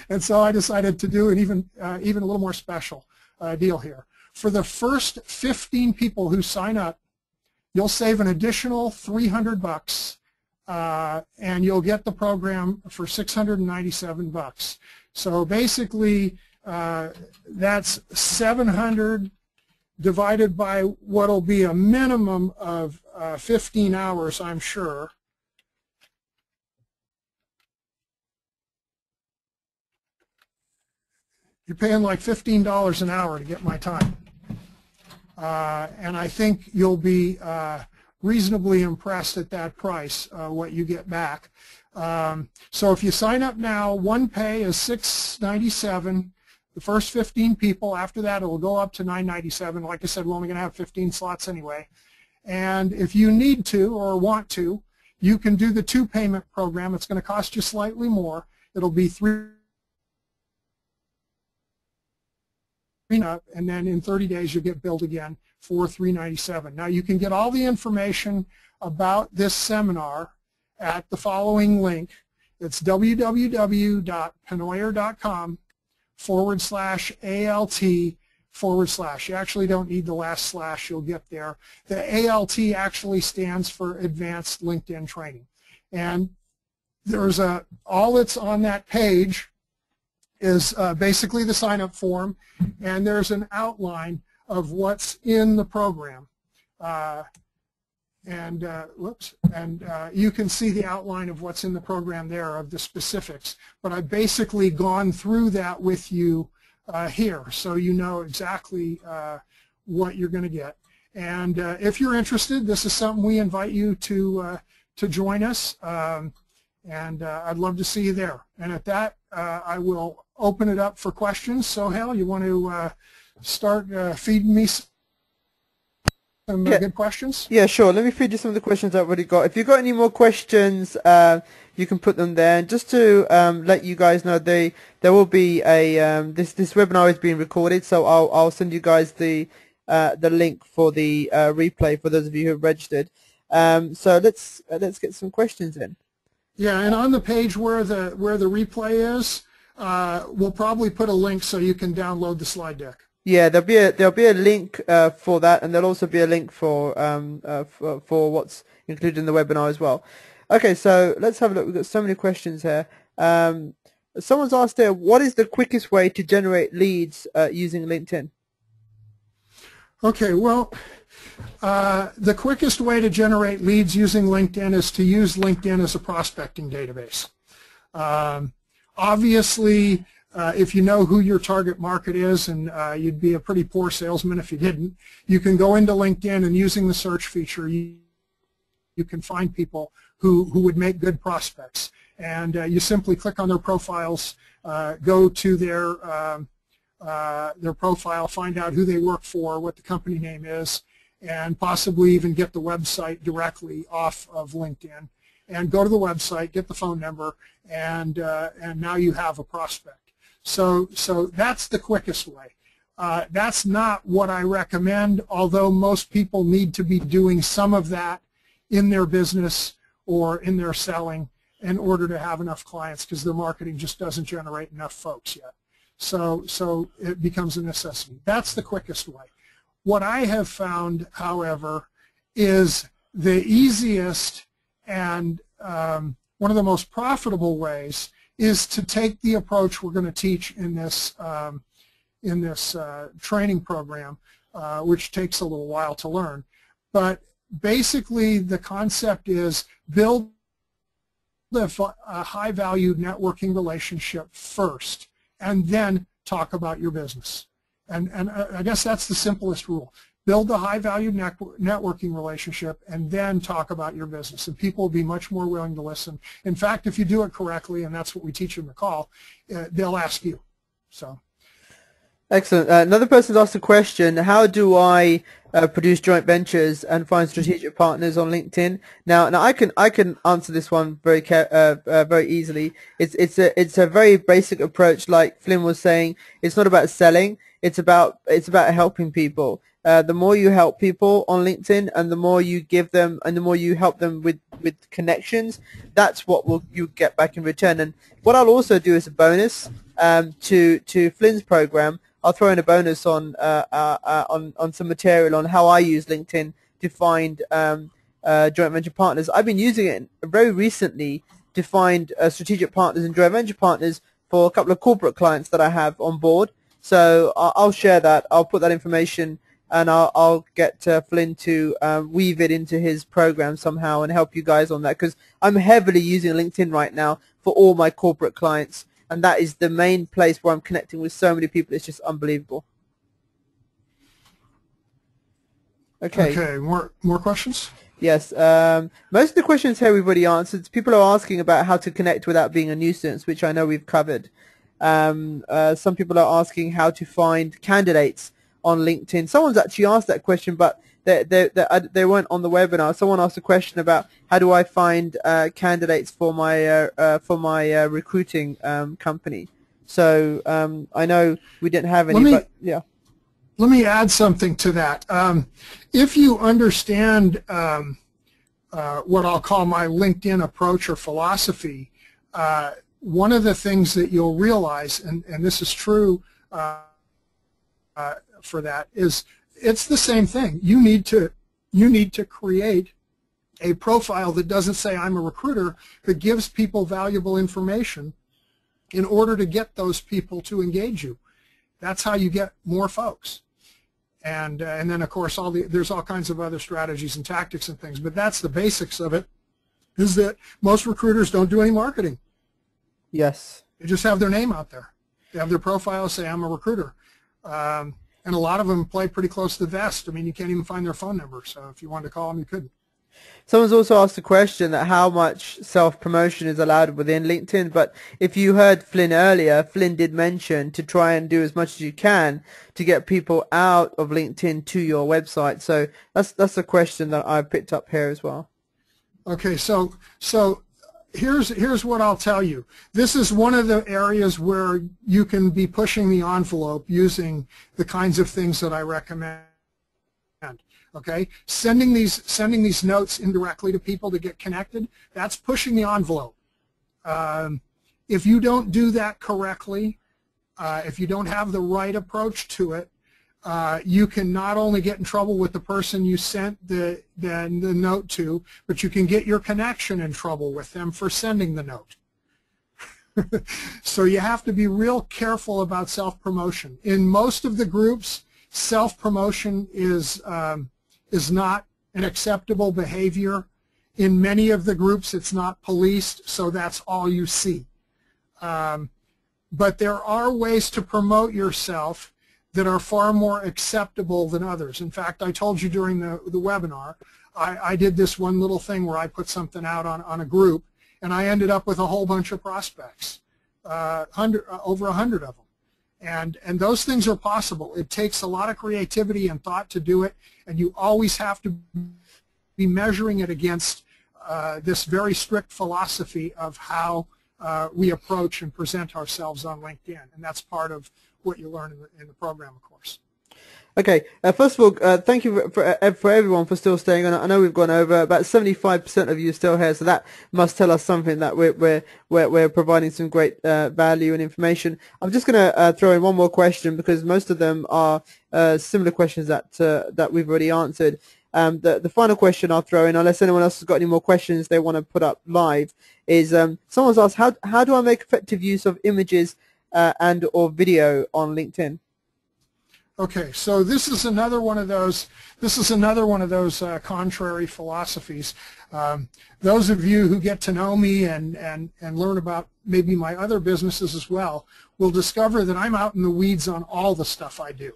And so I decided to do an even a little more special deal here. For the first 15 people who sign up, you'll save an additional $300, and you'll get the program for $697. So basically, that's 700 divided by what'll be a minimum of 15 hours, I'm sure. You're paying like $15 an hour to get my time. And I think you'll be reasonably impressed at that price, what you get back. So if you sign up now, one pay is $697. The first 15 people. After that, it will go up to $997. Like I said, we're only going to have 15 slots anyway. And if you need to or want to, you can do the 2-payment program. It's going to cost you slightly more. It'll be $3 up, and then in 30 days you'll get billed again for $397. Now you can get all the information about this seminar at the following link. It's www.penoyer.com/ALT/. You actually don't need the last slash, you'll get there. The ALT actually stands for Advanced LinkedIn Training. And there's all that's on that page is basically the sign-up form, and there's an outline of what's in the program. You can see the outline of what's in the program there, of the specifics. But I've basically gone through that with you here, so you know exactly what you're going to get. And if you're interested, this is something we invite you to join us, and I'd love to see you there. And at that, I will open it up for questions. Sohail, you want to start feeding me some good questions? Yeah, sure. Let me feed you some of the questions I've already got. If you've got any more questions, you can put them there. And just to let you guys know, there will be a this webinar is being recorded, so I'll send you guys the link for the replay for those of you who have registered. So let's get some questions in. Yeah, and on the page where the replay is, we'll probably put a link so you can download the slide deck. Yeah, there'll be a link for that, and there'll also be a link for what's included in the webinar as well. Okay, so let's have a look. We've got so many questions here. Someone's asked there, what is the quickest way to generate leads using LinkedIn? Okay, well, the quickest way to generate leads using LinkedIn is to use LinkedIn as a prospecting database. Obviously, if you know who your target market is, and you'd be a pretty poor salesman if you didn't, you can go into LinkedIn, and using the search feature, you can find people who would make good prospects. And you simply click on their profiles, go to their profile, find out who they work for, what the company name is, and possibly even get the website directly off of LinkedIn. and go to the website, get the phone number, and now you have a prospect. So that's the quickest way. That's not what I recommend, although most people need to be doing some of that in their business or in their selling in order to have enough clients, because their marketing just doesn't generate enough folks yet. So it becomes a necessity. That's the quickest way. What I have found, however, is the easiest and one of the most profitable ways is to take the approach we're going to teach in this training program, which takes a little while to learn. But basically, the concept is build a high-value networking relationship first, and then talk about your business. And I guess that's the simplest rule. Build a high-value networking relationship, and then talk about your business. And people will be much more willing to listen. In fact, if you do it correctly, and that's what we teach in the call, they'll ask you. So. Excellent. Another person asked a question: how do I produce joint ventures and find strategic partners on LinkedIn? Now I can answer this one very easily. It's a very basic approach, like Flynn was saying. It's not about selling. It's about helping people. The more you help people on LinkedIn, and the more you give them, and the more you help them with connections, that's what you get back in return. And what I'll also do as a bonus to Flynn's program, I'll throw in a bonus on some material on how I use LinkedIn to find joint venture partners. I've been using it very recently to find strategic partners and joint venture partners for a couple of corporate clients that I have on board. So I'll share that. I'll put that information, and I'll get Flynn to weave it into his program somehow and help you guys on that, because I'm heavily using LinkedIn right now for all my corporate clients. And that is the main place where I'm connecting with so many people. It's just unbelievable. Okay. Okay. More questions? Yes. Most of the questions here we've already answered. People are asking about how to connect without being a nuisance, which I know we've covered. Some people are asking how to find candidates on LinkedIn. Someone's actually asked that question, but they weren't on the webinar. Someone asked a question about how do I find candidates for my recruiting company. So I know we didn't have any, but yeah. Let me add something to that. If you understand what I'll call my LinkedIn approach or philosophy, one of the things that you'll realize, and this is true for that, is it's the same thing. You need to create a profile that doesn't say I'm a recruiter, but gives people valuable information in order to get those people to engage you. That's how you get more folks. And then of course there's all kinds of other strategies and tactics and things, but that's the basics of it. Is that most recruiters don't do any marketing. Yes. They just have their name out there. They have their profile say I'm a recruiter. And a lot of them play pretty close to the vest. I mean, you can't even find their phone number. So if you wanted to call them, you couldn't. Someone's also asked the question that how much self-promotion is allowed within LinkedIn. But if you heard Flynn earlier, Flynn did mention to try and do as much as you can to get people out of LinkedIn to your website. So that's a question that I've picked up here as well. Okay, so here's what I'll tell you. This is one of the areas where you can be pushing the envelope using the kinds of things that I recommend. Okay, sending these notes indirectly to people to get connected, that's pushing the envelope. If you don't do that correctly, if you don't have the right approach to it, you can not only get in trouble with the person you sent the note to, but you can get your connection in trouble with them for sending the note. So you have to be real careful about self-promotion. In most of the groups, self-promotion is not an acceptable behavior. In many of the groups, it's not policed, so that's all you see. But there are ways to promote yourself that are far more acceptable than others. In fact, I told you during the webinar, I did this one little thing where I put something out on a group, and I ended up with a whole bunch of prospects, over 100 of them. And those things are possible. It takes a lot of creativity and thought to do it, and you always have to be measuring it against this very strict philosophy of how we approach and present ourselves on LinkedIn, and that's part of what you learn in the program, of course. Okay, first of all, thank you for everyone for still staying on. I know we've gone over. About 75% of you are still here, so that must tell us something, that we're providing some great value and information. I'm just going to throw in one more question, because most of them are similar questions that we've already answered. The final question I'll throw in, unless anyone else has got any more questions they want to put up live, is someone's asked, how do I make effective use of images and or video on LinkedIn? Okay, so this is another one of those. Contrary philosophies. Those of you who get to know me and learn about maybe my other businesses as well will discover that I'm out in the weeds on all the stuff I do.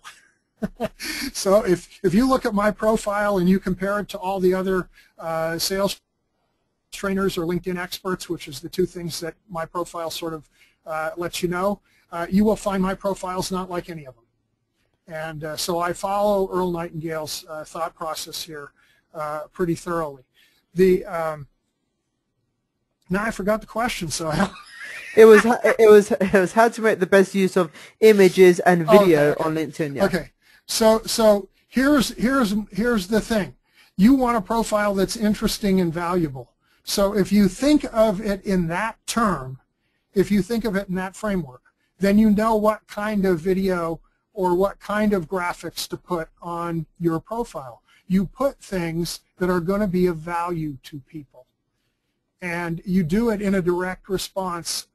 So if you look at my profile and you compare it to all the other sales trainers or LinkedIn experts, which is the two things that my profile sort of lets you know, you will find my profile's not like any of them. And so I follow Earl Nightingale's thought process here pretty thoroughly. Now I forgot the question, so it was how to make the best use of images and video on LinkedIn. Yeah. Okay, so here's the thing. You want a profile that's interesting and valuable. So if you think of it in that term, if you think of it in that framework, then you know what kind of video or what kind of graphics to put on your profile. You put things that are going to be of value to people. And you do it in a direct response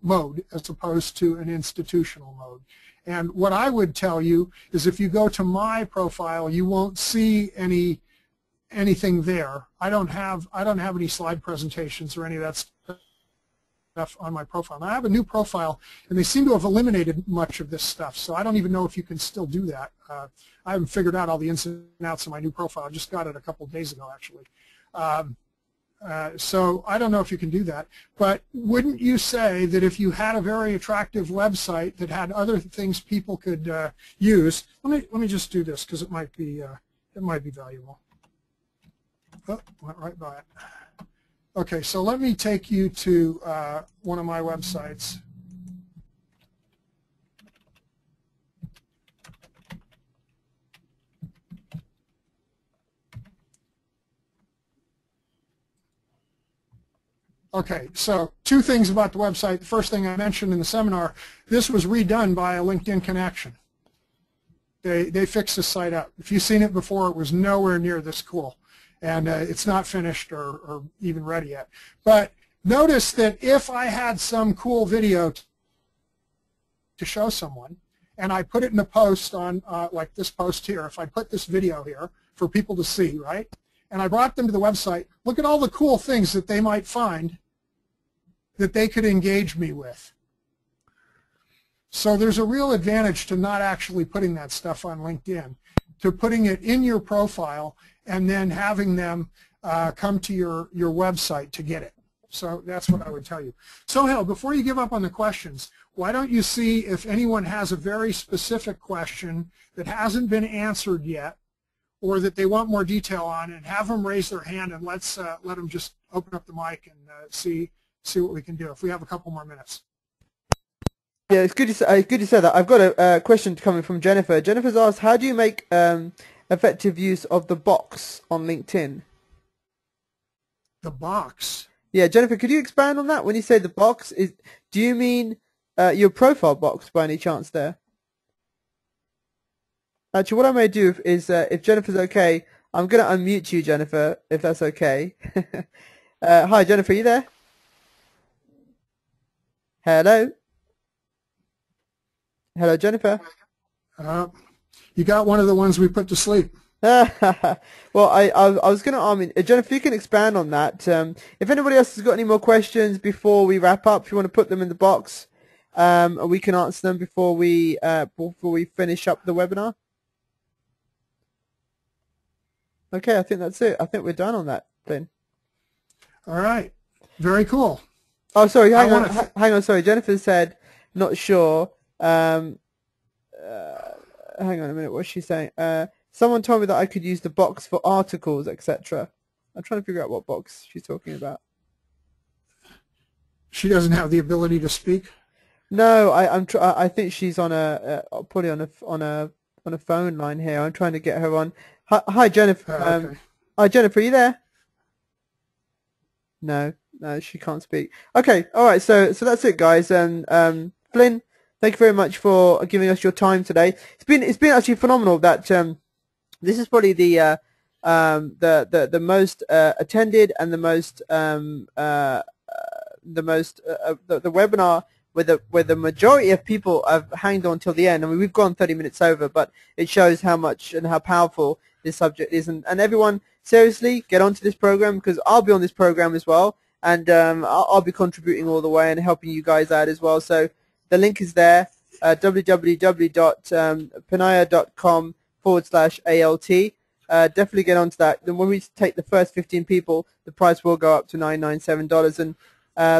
mode as opposed to an institutional mode. And what I would tell you is if you go to my profile, you won't see anything there. I don't have any slide presentations or any of that stuff on my profile. Now I have a new profile, and they seem to have eliminated much of this stuff, so I don't even know if you can still do that. I haven't figured out all the ins and outs of my new profile. I just got it a couple of days ago, actually. So I don't know if you can do that, but wouldn't you say that if you had a very attractive website that had other things people could use? Let me just do this because it might be valuable. Oh, went right by it. Okay, so let me take you to one of my websites. Okay, so two things about the website. The first thing I mentioned in the seminar, this was redone by a LinkedIn connection. They fixed the site up. If you've seen it before, it was nowhere near this cool. And it's not finished or even ready yet. But notice that if I had some cool video to show someone, and I put it in a post on, like this post here, if I put this video here for people to see, right, and I brought them to the website, look at all the cool things that they might find that they could engage me with. So there's a real advantage to not actually putting that stuff on LinkedIn, to putting it in your profile and then having them come to your website to get it. So that's what I would tell you. Sohail, before you give up on the questions, why don't you see if anyone has a very specific question that hasn't been answered yet or that they want more detail on, and have them raise their hand, and let them just open up the mic and see what we can do if we have a couple more minutes. Yeah, it's good you say that. I've got a question coming from Jennifer. Jennifer's asked, how do you make effective use of the box on LinkedIn? The box? Yeah, Jennifer, could you expand on that? When you say the box, do you mean your profile box by any chance there? Actually, what I may do is, if Jennifer's okay, I'm going to unmute you, Jennifer, if that's okay. Hi, Jennifer, are you there? Hello? Hello, Jennifer. You got one of the ones we put to sleep. Well, I was going to, Jennifer, you can expand on that. If anybody else has got any more questions before we wrap up, if you want to put them in the box, we can answer them before we finish up the webinar. Okay, I think that's it. I think we're done on that then. All right. Very cool. Oh, sorry. Hang on. Sorry. Jennifer said, not sure. Hang on a minute. What's she saying? Someone told me that I could use the box for articles, etc. I'm trying to figure out what box she's talking about. She doesn't have the ability to speak? No, I think she's on probably on a phone line here. I'm trying to get her on. Hi Jennifer. Okay. Hi Jennifer, are you there? No, she can't speak. Okay, all right. So that's it, guys. And Flynn, thank you very much for giving us your time today. It's been actually phenomenal. That this is probably the most attended and the webinar where the majority of people have hanged on till the end. I mean, we've gone 30 minutes over, but it shows how much and how powerful this subject is. And everyone, seriously, get onto this program, because I'll be on this program as well, and I'll be contributing all the way and helping you guys out as well. So the link is there, www.penaya.com/ALT. Definitely get onto that. Then when we take the first 15 people, the price will go up to $997. And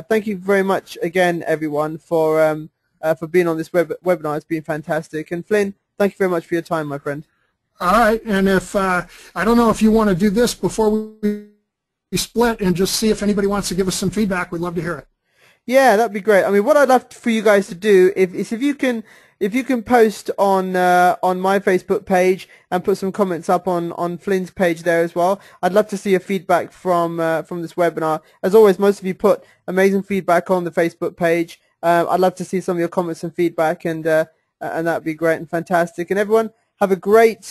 thank you very much again, everyone, for being on this webinar. It's been fantastic. And Flynn, thank you very much for your time, my friend. All right, and if I don't know if you want to do this before we split and just see if anybody wants to give us some feedback, we'd love to hear it. Yeah, that'd be great. I mean, what I'd love for you guys to do is if you can post on my Facebook page and put some comments up on Flynn's page there as well. I'd love to see your feedback from this webinar. As always, most of you put amazing feedback on the Facebook page. I'd love to see some of your comments and feedback, and that'd be great and fantastic. And everyone, have a great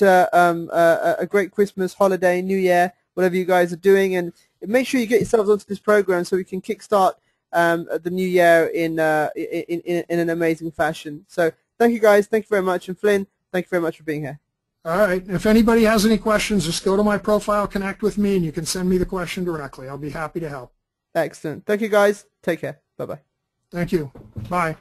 Christmas, holiday, New Year, whatever you guys are doing, and make sure you get yourselves onto this program so we can kickstart the new year in an amazing fashion. So thank you guys. Thank you very much. And Flynn, thank you very much for being here. All right. If anybody has any questions, just go to my profile, connect with me, and you can send me the question directly. I'll be happy to help. Excellent. Thank you guys. Take care. Bye-bye. Thank you. Bye.